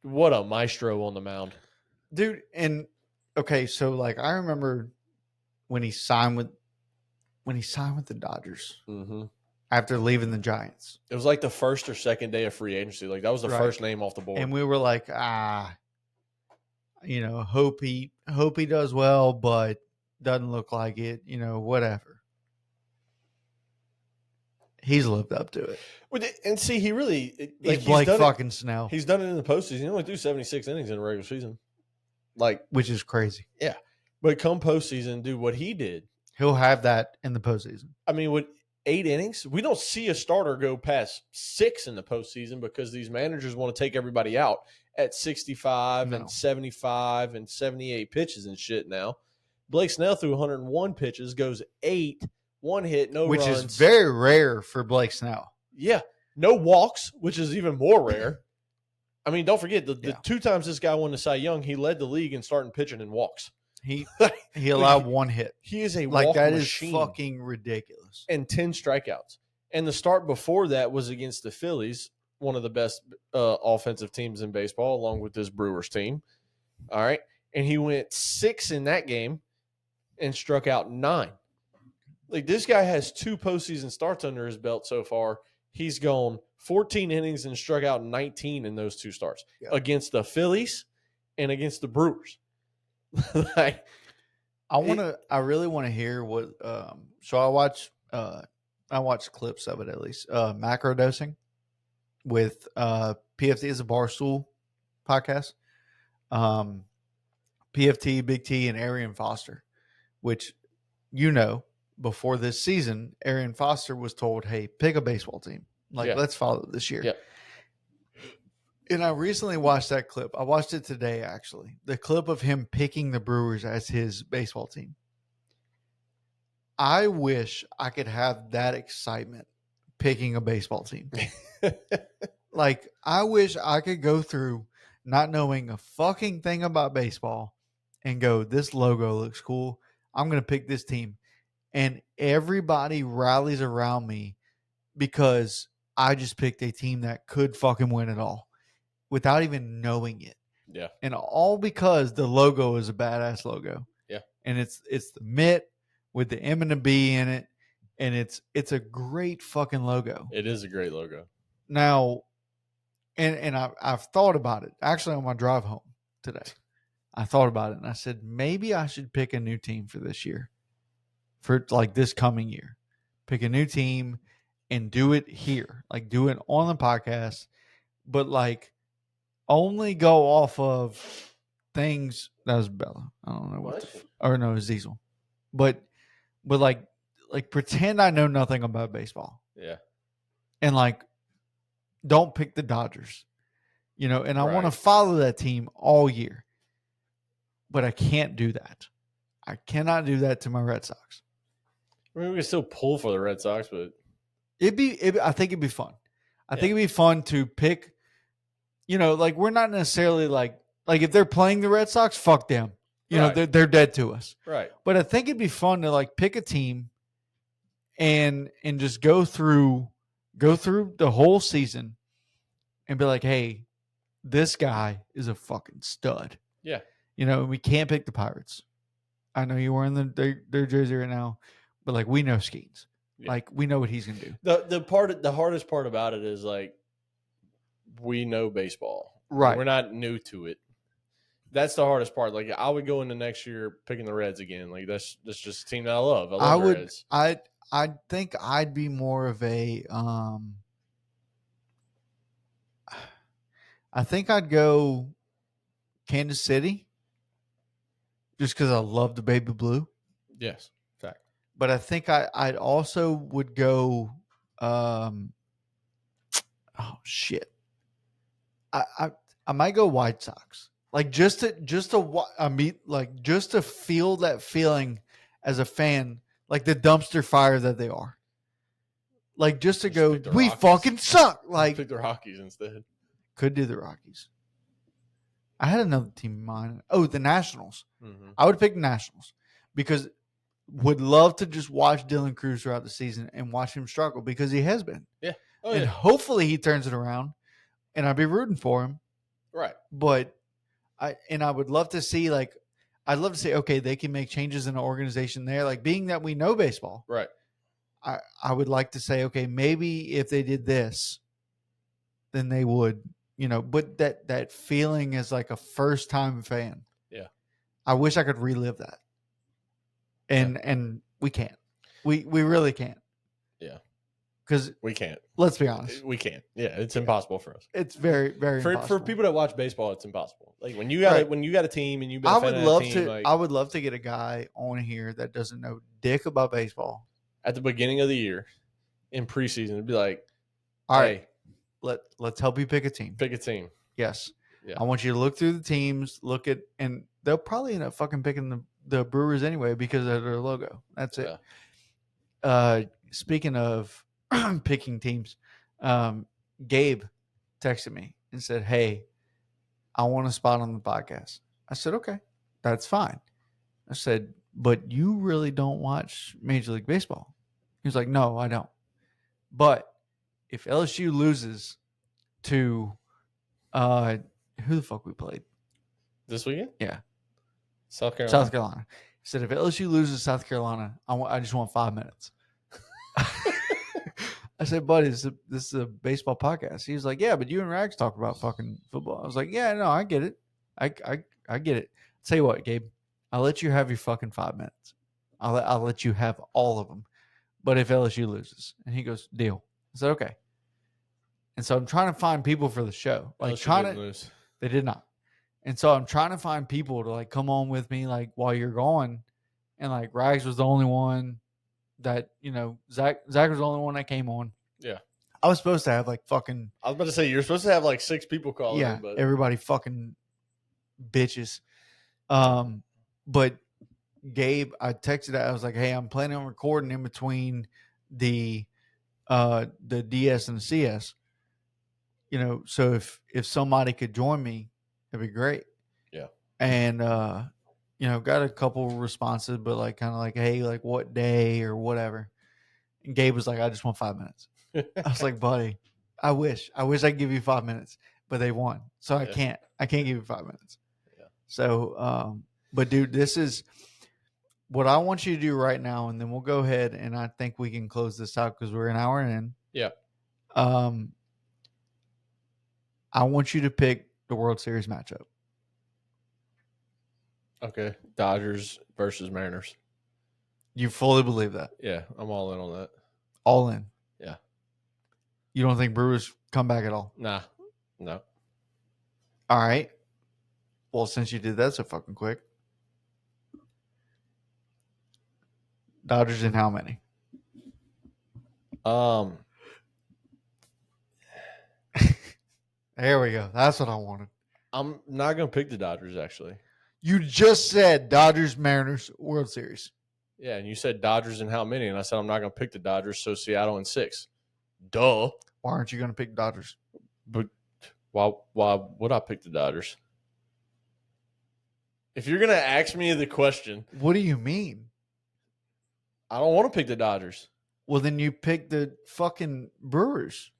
what a maestro on the mound. Dude, and okay, so like I remember when he signed with the Dodgers after leaving the Giants. It was like the first or second day of free agency. Like that was the first name off the board. And we were like, hope he does well, but doesn't look like it, whatever. He's lived up to it. And see, he really he's Blake fucking Snell. He's done it in the postseason. He only threw 76 innings in a regular season. Which is crazy. Yeah. But come postseason, dude, what he did. He'll have that in the postseason. I mean, with 8 innings, we don't see a starter go past 6 in the postseason because these managers want to take everybody out at 65 and 75 and 78 pitches and shit now. Blake Snell threw 101 pitches, goes 8, 1 hit, no runs. Which is very rare for Blake Snell. Yeah. No walks, which is even more rare. I mean, don't forget, the 2 times this guy won the Cy Young, he led the league in starting pitching and walks. He allowed 1 hit. He is a walking that machine. Is fucking ridiculous. And 10 strikeouts. And the start before that was against the Phillies, one of the best offensive teams in baseball, along with this Brewers team. All right. And he went 6 in that game and struck out 9. Like, this guy has 2 postseason starts under his belt so far. He's gone 14 innings and struck out 19 in those 2 starts against the Phillies and against the Brewers. I really want to hear what. So I watched clips of it at least. Macro dosing with PFT is a Barstool podcast. PFT, Big T, and Arian Foster, which before this season, Arian Foster was told, "Hey, pick a baseball team. Let's follow it this year." Yeah. And I recently watched that clip. I watched it today, actually. The clip of him picking the Brewers as his baseball team. I wish I could have that excitement picking a baseball team. I wish I could go through not knowing a fucking thing about baseball and go, this logo looks cool. I'm going to pick this team. And everybody rallies around me because I just picked a team that could fucking win it all without even knowing it. Yeah. And all because the logo is a badass logo. Yeah. And it's the mitt with the M and a B in it. And it's a great fucking logo. It is a great logo. Now, and I've thought about it. Actually, on my drive home today, I thought about it and I said, maybe I should pick a new team for this year. For this coming year. Pick a new team and do it here. Do it on the podcast. But only go off of things. That was Bella. I don't know what. Or no, it was Diesel. But pretend I know nothing about baseball. Yeah. And don't pick the Dodgers. And I want to follow that team all year. But I can't do that. I cannot do that to my Red Sox. I mean, we can still pull for the Red Sox, but I think it'd be fun. I think it'd be fun to pick. We're not necessarily if they're playing the Red Sox, fuck them. They're dead to us. Right. But I think it'd be fun to pick a team and just go through the whole season and be like, hey, this guy is a fucking stud. Yeah. We can't pick the Pirates. I know you're wearing their jersey right now, but we know Skeens. Yeah. We know what he's gonna do. The hardest part about it is we know baseball. Right. We're not new to it. That's the hardest part. I would go into next year picking the Reds again. That's just a team that I love. I love the Reds. I think I'd be more of a I think I'd go Kansas City just because I love the baby blue. Yes, fact. But I think I'd also would go. Oh shit! I might go White Sox. Like just to feel that feeling as a fan, like the dumpster fire that they are. Like just to go, pick the we Rockies. fucking suck. Like Pick the Rockies instead. could do the Rockies. I had another team in mind. Oh, the Nationals. Mm-hmm. I would pick Nationals because would love to just watch Dylan Cruz throughout the season and watch him struggle because he has been. Yeah. Oh, and yeah. hopefully he turns it around and I'd be rooting for him. Right. But I would love to see I'd love to say, okay, they can make changes in the organization there. Like being that we know baseball. Right. I would like to say, okay, maybe if they did this, then they would, but that feeling as like a first time fan. Yeah. I wish I could relive that. And we can't. We really can't. Yeah. Because we can't. Let's be honest. We can't. Yeah, it's impossible for us. It's very, very impossible. For people that watch baseball, it's impossible. Like when you got a team and you've been I a fan would of love that team, to. I would love to get a guy on here that doesn't know dick about baseball. At the beginning of the year, in preseason, it'd be like, all right, let's help you pick a team. Pick a team. Yes. Yeah. I want you to look through the teams, and they'll probably end up fucking picking the Brewers anyway because of their logo. That's it. Yeah. Speaking of picking teams, Gabe texted me and said, "Hey, I want a spot on the podcast." I said, "Okay, that's fine." I said, "But you really don't watch Major League Baseball?" He was like, "No, I don't. But if LSU loses to who the fuck we played this weekend? Yeah, South Carolina. He said, if LSU loses South Carolina, I just want 5 minutes. I said, buddy, this is a baseball podcast. He was like, yeah, but you and Rags talk about fucking football. I was like, yeah, no, I get it. I get it. Tell you what, Gabe, I'll let you have your fucking 5 minutes. I'll let you have all of them. But if LSU loses, and he goes, deal. I said, okay. And so I'm trying to find people for the show. Lose. They did not. And so I'm trying to find people to come on with me while you're going. And Rags was the only one that, Zach was the only one that came on. Yeah. I was supposed to have fucking. I was about to say, you're supposed to have 6 people calling in, but everybody fucking bitches. But Gabe, I texted that. I was like, hey, I'm planning on recording in between the DS and the CS. So if somebody could join me, it'd be great. Yeah. And got a couple responses, but hey, what day or whatever. And Gabe was like, I just want 5 minutes. I was like, buddy, I wish I could give you 5 minutes, but they won. So I can't give you 5 minutes. Yeah. So but dude, this is what I want you to do right now, and then we'll go ahead and I think we can close this out because we're an hour in. Yeah. I want you to pick the World Series matchup. Okay. Dodgers versus Mariners. You fully believe that? Yeah, I'm all in on that. All in? Yeah. You don't think Brewers come back at all? Nah. No. All right. Well, since you did that so fucking quick. Dodgers in how many? There we go. That's what I wanted. I'm not going to pick the Dodgers, actually. You just said Dodgers, Mariners, World Series. Yeah, and you said Dodgers in how many? And I said I'm not going to pick the Dodgers, so Seattle in 6. Duh. Why aren't you going to pick Dodgers? But why would I pick the Dodgers? If you're going to ask me the question. What do you mean? I don't want to pick the Dodgers. Well, then you pick the fucking Brewers.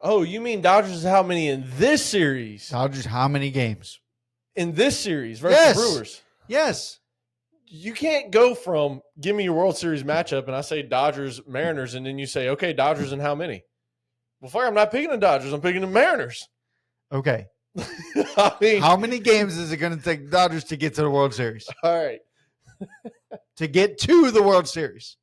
Oh, you mean Dodgers is how many in this series? Dodgers how many games? In this series versus Brewers? Yes. You can't go from give me your World Series matchup and I say Dodgers, Mariners, and then you say, okay, Dodgers and how many? Well, fuck, I'm not picking the Dodgers. I'm picking the Mariners. Okay. I mean, how many games is it going to take Dodgers to get to the World Series? All right. To get to the World Series.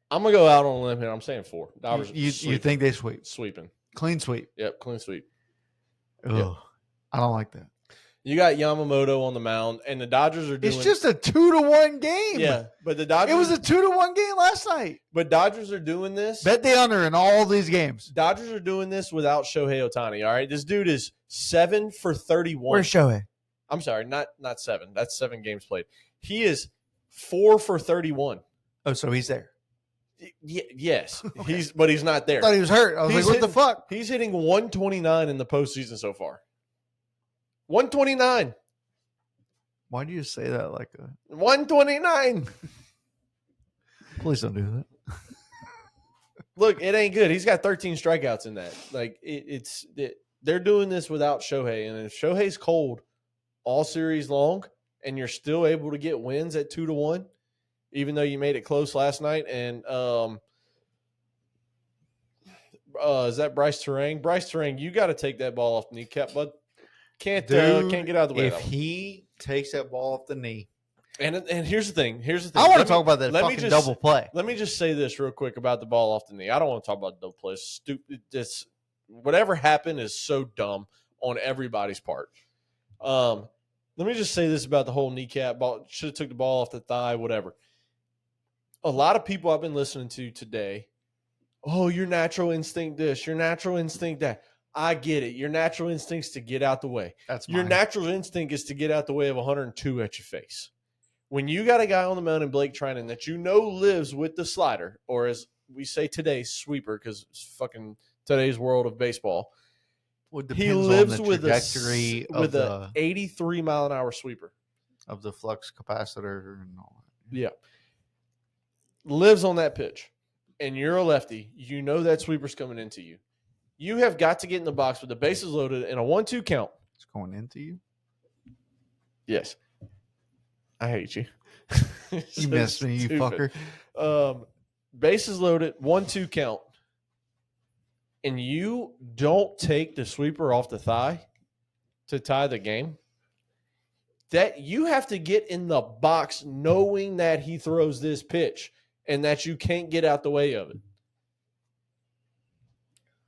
I'm going to go out on a limb here. I'm saying 4. Dodgers. You think they sweep? Sweeping. Clean sweep. Yep, clean sweep. Ugh. Yep. I don't like that. You got Yamamoto on the mound, and the Dodgers are doing. It's just a 2-1 game. Yeah, but the Dodgers. It was a 2-1 game last night. But Dodgers are doing this. Bet the under in all these games. Dodgers are doing this without Shohei Ohtani. All right, this dude is 7 for 31. Where's Shohei? I'm sorry, not 7. That's 7 games played. He is 4 for 31. Oh, so he's there. Yes, Okay. But he's not there. I thought he was hurt. I was like, what the fuck? He's hitting 129 in the postseason so far. 129. Why do you say that like a... 129. Please don't do that. Look, it ain't good. He's got 13 strikeouts in that. Like they're doing this without Shohei, and if Shohei's cold all series long, and you're still able to get wins at 2-1, even though you made it close last night. And is that Bryce Terang? Bryce Terang, you got to take that ball off the kneecap, bud. Can't get out of the way. If he takes that ball off the knee, and here's the thing. I want to talk about that fucking double play. Let me just say this real quick about the ball off the knee. I don't want to talk about the double play. It's stupid. It's whatever happened is so dumb on everybody's part. Let me just say this about the whole kneecap ball. Should have took the ball off the thigh, whatever. A lot of people I've been listening to today, oh, your natural instinct this, your natural instinct that. I get it. Your natural instinct is to get out the way. That's your mine. natural instinct is to get out the way of 102 at your face. When you got a guy on the mound in Blake Trinan that you know lives with the slider, or as we say today, sweeper, because it's fucking today's world of baseball. He lives with a 83 mile an hour sweeper of the flux capacitor and all that. Yeah, lives on that pitch, and you're a lefty. You know that sweeper's coming into you. You have got to get in the box with the bases loaded and a 1-2 count. It's going into you? Yes. I hate you. You missed me, you fucker. Bases loaded, 1-2 count. And you don't take the sweeper off the thigh to tie the game. That you have to get in the box knowing that he throws this pitch and that you can't get out the way of it.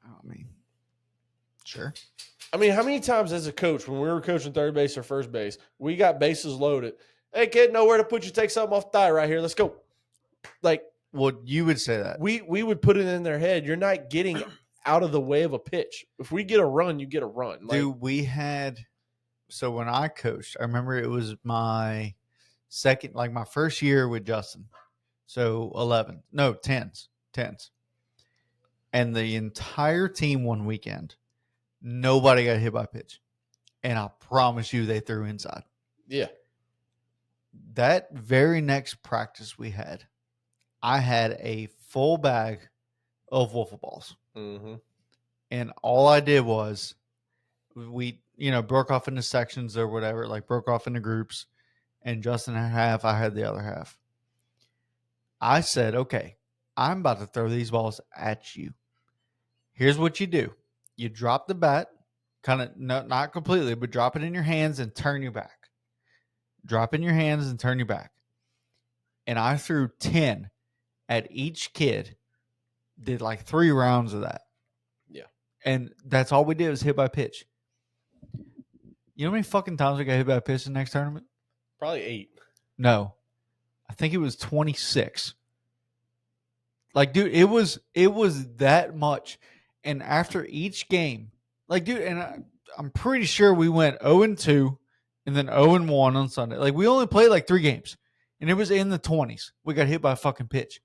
I mean, sure. I mean, how many times as a coach, when we were coaching third base or first base, we got bases loaded. Hey, kid, nowhere to put you. Take something off the thigh right here. Let's go. Like, well, you would say that. We would put it in their head. You're not getting out of the way of a pitch. If we get a run, you get a run. Like, dude, we had – so when I coached, I remember it was my second – like my first year with Justin. So 10s. And the entire team one weekend, nobody got hit by a pitch. And I promise you they threw inside. Yeah. That very next practice we had, I had a full bag of wiffle balls. Mm-hmm. And all I did was we, broke off into sections or whatever, like broke off into groups. And Justin had half, I had the other half. I said, okay, I'm about to throw these balls at you. Here's what you do. You drop the bat, kind of, not completely, but drop it in your hands and turn your back. Drop in your hands and turn your back. And I threw 10 at each kid. Did like 3 rounds of that. Yeah. And that's all we did was hit by pitch. You know how many fucking times we got hit by pitch in the next tournament? Probably 8. No. I think it was 26. Like, dude, it was that much. And after each game, like, dude, and I'm pretty sure we went 0-2 and then 0-1 on Sunday. Like, we only played like 3 games, and it was in the 20s. We got hit by a fucking pitch.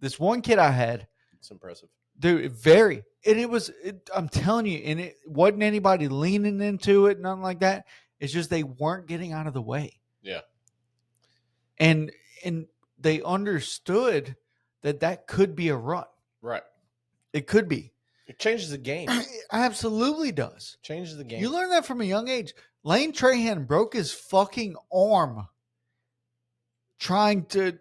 This one kid I had, it's impressive, dude. Very, and I'm telling you, and it wasn't anybody leaning into it, nothing like that. It's just they weren't getting out of the way. Yeah, and they understood that could be a run. Right. It could be. It changes the game. It absolutely does. Changes the game. You learn that from a young age. Lane Trahan broke his fucking arm trying to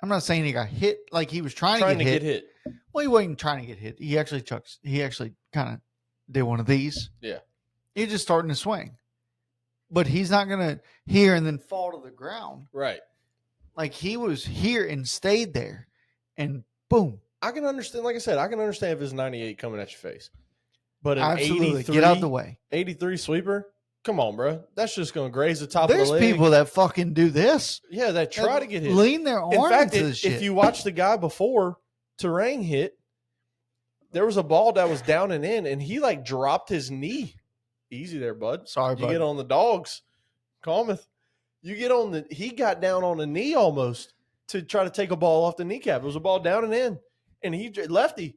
I'm not saying he got hit like he was trying to get hit. Well, he wasn't trying to get hit. He actually kind of did one of these. Yeah. He's just starting to swing. But he's not going to hear and then fall to the ground. Right. Like he was here and stayed there and boom. I can understand, like I said, I can understand if it's 98 coming at your face. But an absolutely 83, get out the way. 83 sweeper, Come on, bro. That's just going to graze the top There's of the leg. people that fucking do this. Yeah, that try to get hit. Lean their arm In fact, into the shit. if you watch the guy before Terang hit, there was a ball that was down and in, and he like dropped his knee. Easy there, bud. Sorry, you bud. get on the dogs. Calmeth. You get on the. He got down on a knee almost to try to take a ball off the kneecap. It was a ball down and in, and he lefty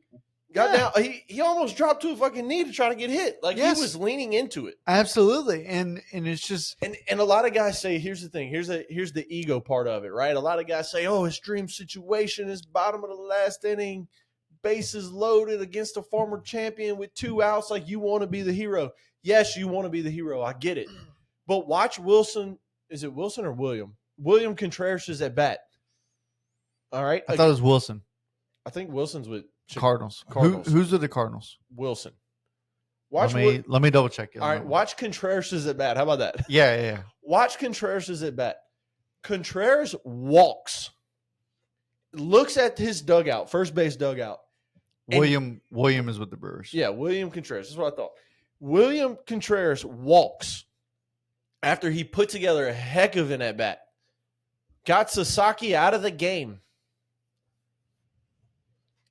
got down. He almost dropped to a fucking knee to try to get hit. Like he was leaning into it. Absolutely, and it's just and a lot of guys say, here's the thing. Here's the ego part of it, right? A lot of guys say, oh, his dream situation is bottom of the last inning, bases loaded against a former champion with 2 outs. Like you want to be the hero. Yes, you want to be the hero. I get it. But watch Wilson. Is it Wilson or William? William Contreras is at bat. All right. I thought it was Wilson. I think Wilson's with Cardinals. Who's with the Cardinals? Wilson. Watch. Let me double check it. All right. Watch Contreras is at bat. How about that? Yeah. Watch Contreras is at bat. Contreras walks, looks at his dugout, first base dugout. William is with the Brewers. Yeah, William Contreras. That's what I thought. William Contreras walks after he put together a heck of an at-bat. Got Sasaki out of the game.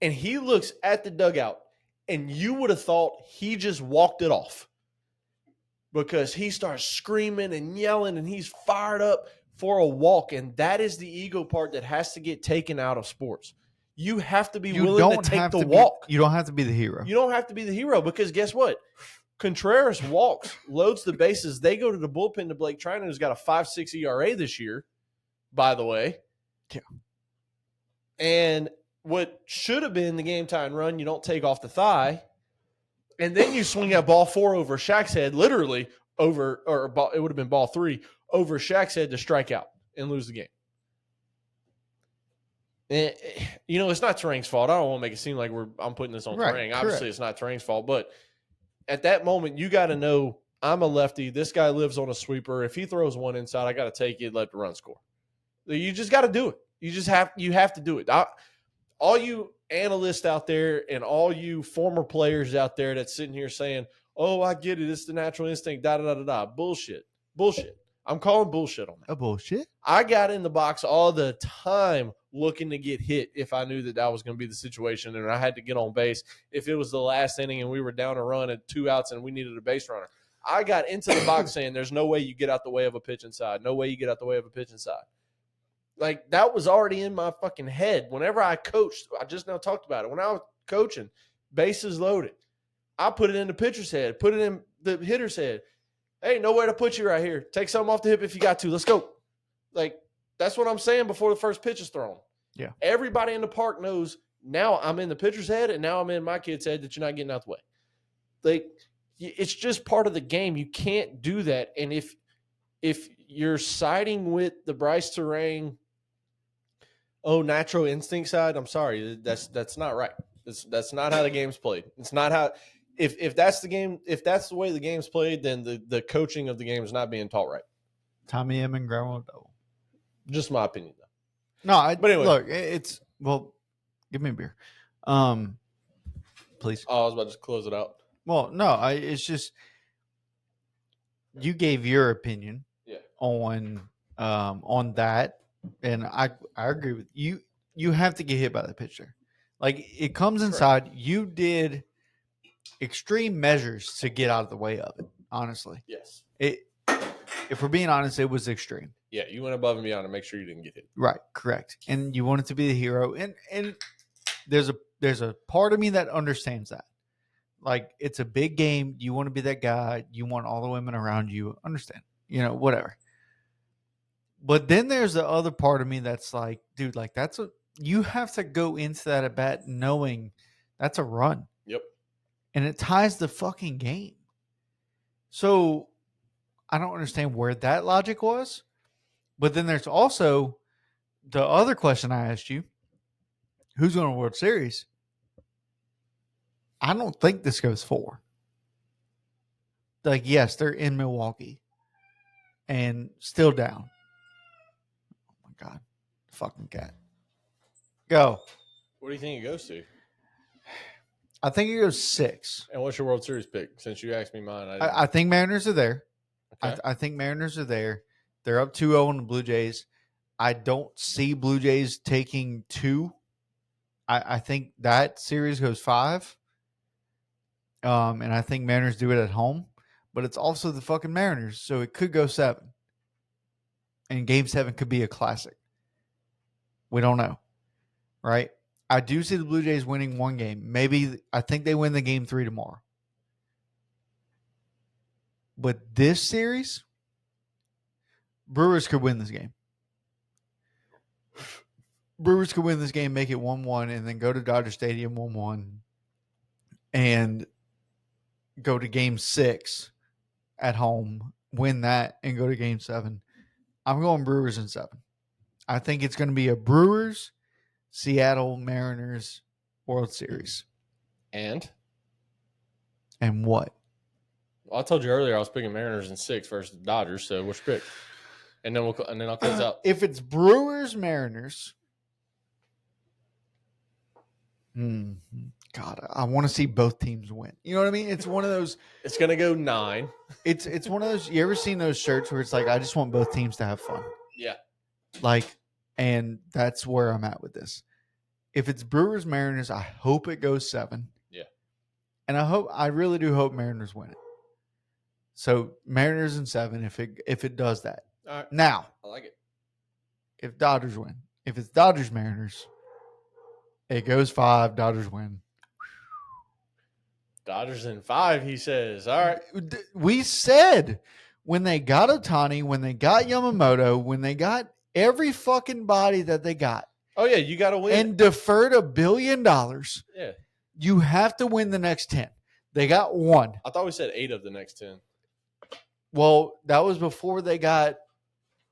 And he looks at the dugout, and you would have thought he just walked it off. Because he starts screaming and yelling, and he's fired up for a walk. And that is the ego part that has to get taken out of sports. You have to be willing to take the walk. You don't have to be the hero. You don't have to be the hero because guess what? Contreras walks, loads the bases. They go to the bullpen to Blake Trinan, who's got a 5.6 ERA this year, by the way. Yeah. And what should have been the game time run, you don't take off the thigh. And then you swing that ball 4 over Shaq's head, literally over, or ball, it would have been ball 3 over Shaq's head to strike out and lose the game. And, it's not Terang's fault. I don't want to make it seem like I'm putting this on Terang. Obviously, it's not Terang's fault. But at that moment, you got to know I'm a lefty. This guy lives on a sweeper. If he throws one inside, I got to take it, let the run score. You just got to do it. You have to do it. All you analysts out there and all you former players out there that's sitting here saying, oh, I get it. It's the natural instinct, da-da-da-da-da. Bullshit. I'm calling bullshit on that. Bullshit? I got in the box all the time looking to get hit if I knew that was going to be the situation and I had to get on base. If it was the last inning and we were down a run at 2 outs and we needed a base runner, I got into the box saying there's no way you get out the way of a pitch inside. No way you get out the way of a pitch inside. Like, that was already in my fucking head. Whenever I coached, I just now talked about it. When I was coaching, bases loaded, I put it in the pitcher's head, put it in the hitter's head. Hey, nowhere to put you right here. Take something off the hip if you got to. Let's go. Like, that's what I'm saying before the first pitch is thrown. Yeah. Everybody in the park knows now I'm in the pitcher's head and now I'm in my kid's head that you're not getting out the way. Like, it's just part of the game. You can't do that. And if you're siding with the Bryce Terang, natural instinct side, I'm sorry. That's not right. That's not how the game's played. It's not how if that's the game, if that's the way the game's played, then the coaching of the game is not being taught right. Tommy M and Grandma Double. Just my opinion, though. No, but anyway, look, give me a beer, please. Oh, I was about to just close it out. Well, no, it's just you gave your opinion, on that, and I agree with you. You have to get hit by the pitcher. Like, it comes inside. Correct. You did extreme measures to get out of the way of it. Honestly, yes. If we're being honest, it was extreme. Yeah, you went above and beyond to make sure you didn't get hit. Right, correct. And you wanted to be the hero. And there's a part of me that understands that. Like, it's a big game. You want to be that guy. You want all the women around you. Understand. Whatever. But then there's the other part of me that's like, dude, like, you have to go into that at bat knowing that's a run. Yep. And it ties the fucking game. So I don't understand where that logic was. But then there's also the other question I asked you. Who's going to World Series? I don't think this goes 4. Like, yes, they're in Milwaukee and still down. Oh, my God. Fucking cat. Go. What do you think it goes to? I think it goes 6. And what's your World Series pick? Since you asked me mine. I think Mariners are there. Okay. I think Mariners are there. They're up 2-0 on the Blue Jays. I don't see Blue Jays taking 2. I think that series goes 5. And I think Mariners do it at home. But it's also the fucking Mariners, so it could go 7. And Game 7 could be a classic. We don't know. Right? I do see the Blue Jays winning 1 game. Maybe I think they win the Game 3 tomorrow. But this series, Brewers could win this game. Brewers could win this game, make it 1-1, and then go to Dodger Stadium 1-1 and go to Game 6 at home, win that, and go to Game 7. I'm going Brewers in 7. I think it's going to be a Brewers, Seattle Mariners World Series. And what? Well, I told you earlier I was picking Mariners in 6 versus the Dodgers. So what's your pick? And then I'll close out. If it's Brewers Mariners, God, I want to see both teams win. You know what I mean? It's one of those. It's gonna go 9. It's one of those. You ever seen those shirts where it's like, I just want both teams to have fun. Yeah. And that's where I'm at with this. If it's Brewers Mariners, I hope it goes 7. Yeah. And I really do hope Mariners win it. So Mariners in 7 if it does that. All right. Now, I like it. if Dodgers win, if it's Dodgers Mariners, it goes 5. Dodgers win. Dodgers in 5, he says. All right. We said when they got Ohtani, when they got Yamamoto, when they got every fucking body that they got. Oh, yeah, you got to win. And deferred $1 billion. Yeah. You have to win the next 10. They got 1. I thought we said 8 of the next 10. Well, that was before they got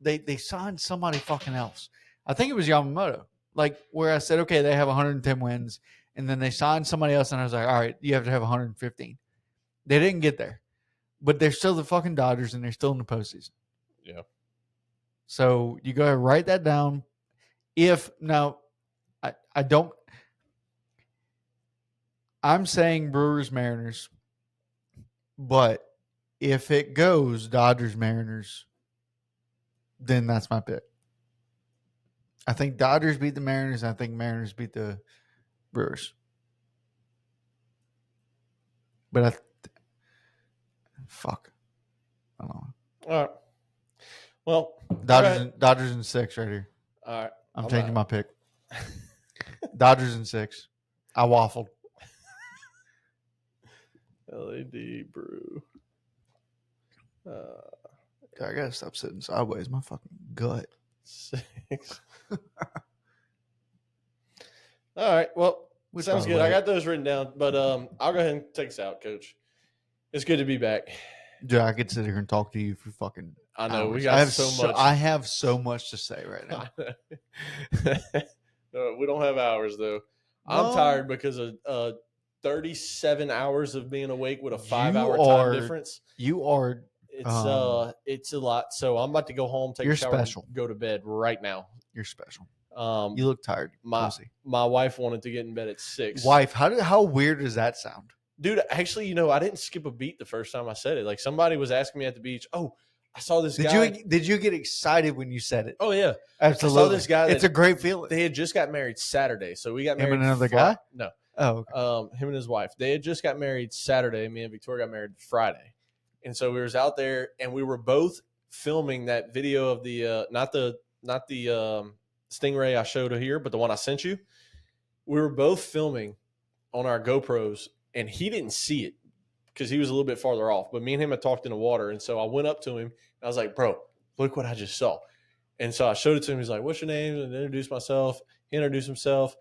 they signed somebody fucking else. I think it was Yamamoto. Like where I said, okay, they have 110 wins, and then they signed somebody else, and I was like, all right, you have to have 115. They didn't get there. But they're still the fucking Dodgers, and they're still in the postseason. Yeah. So you go ahead and write that down. I don't. I'm saying Brewers Mariners, but if it goes Dodgers Mariners, then that's my pick. I think Dodgers beat the Mariners. I think Mariners beat the Brewers. But fuck. I don't know. All right. Well, Dodgers in 6 right here. All right. I'm changing my pick. Dodgers in 6. I waffled. LAD Brew. I gotta stop sitting sideways. My fucking gut. 6. All right. Well, sounds good. I got those written down, but I'll go ahead and take us out, Coach. It's good to be back. Dude, I could sit here and talk to you for fucking I know. hours. We got so much. I have so much to say right now. No, we don't have hours, though. I'm tired because of 37 hours of being awake with a 5-hour time difference. You are. It's a lot. So I'm about to go home, take a shower, special. And go to bed right now. You're special. You look tired. My wife wanted to get in bed at 6. Wife, how weird does that sound? Dude, actually, I didn't skip a beat the first time I said it. Like somebody was asking me at the beach, "Oh, I saw this guy." Did you get excited when you said it? Oh yeah, absolutely. I saw this guy. It's a great feeling. They had just got married Saturday, so we got married. Him and another guy? No. Oh, okay. Him and his wife. They had just got married Saturday. Me and Victoria got married Friday, and so we was out there, and we were both filming that video of the not the Stingray I showed here, but the one I sent you. We were both filming on our GoPros, and he didn't see it because he was a little bit farther off. But me and him had talked in the water, and so I went up to him, and I was like, "Bro, look what I just saw." And so I showed it to him. He's like, "What's your name?" And I introduced myself. He introduced himself,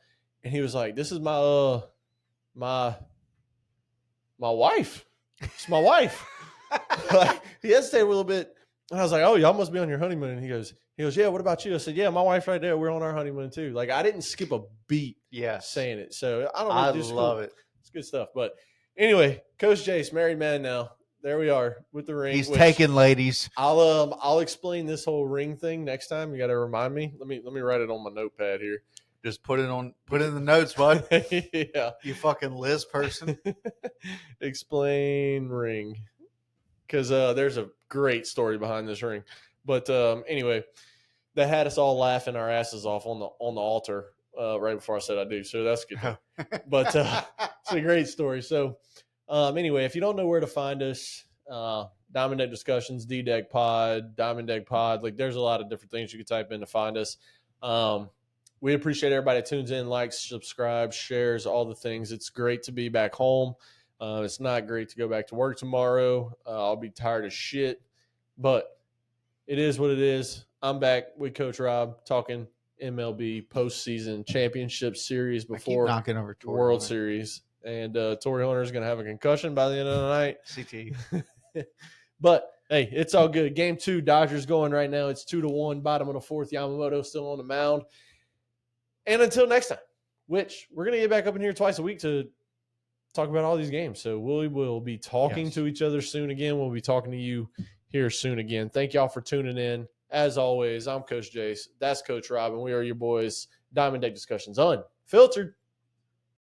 and he was like, "This is my wife. It's my wife." Like, he hesitated a little bit, and I was like, "Oh, y'all must be on your honeymoon." And he goes, "Yeah, what about you?" I said, "Yeah, my wife's right there. We're on our honeymoon too." Like, I didn't skip a beat saying it. So I don't know. I love it. It's good stuff. But anyway, Coach Jace, married man now. There we are with the ring. He's taking ladies. I'll explain this whole ring thing next time. You got to remind me. Let me write it on my notepad here. Just put it in the notes, bud. Yeah. You fucking Liz person. Explain ring. because there's a great story behind this ring. But anyway, that had us all laughing our asses off on the altar right before I said I do. So that's good. But it's a great story. So anyway, if you don't know where to find us, Diamond Deck Discussions, D-Deck Pod, Diamond Deck Pod, like there's a lot of different things you can type in to find us. We appreciate everybody that tunes in, likes, subscribes, shares, all the things. It's great to be back home. It's not great to go back to work tomorrow. I'll be tired as shit, but it is what it is. I'm back with Coach Rob talking MLB postseason championship series before knocking over World Series. And Torrey Hunter is going to have a concussion by the end of the night. CT. But, hey, it's all good. Game 2, Dodgers going right now. It's 2-1, bottom of the 4th. Yamamoto still on the mound. And until next time, which we're going to get back up in here twice a week to talk about all these games. So we will be talking to each other soon again. We'll be talking to you here soon again. Thank y'all for tuning in. As always, I'm Coach Jace. That's Coach Rob, and we are your boys, Diamond Deck Discussions Unfiltered.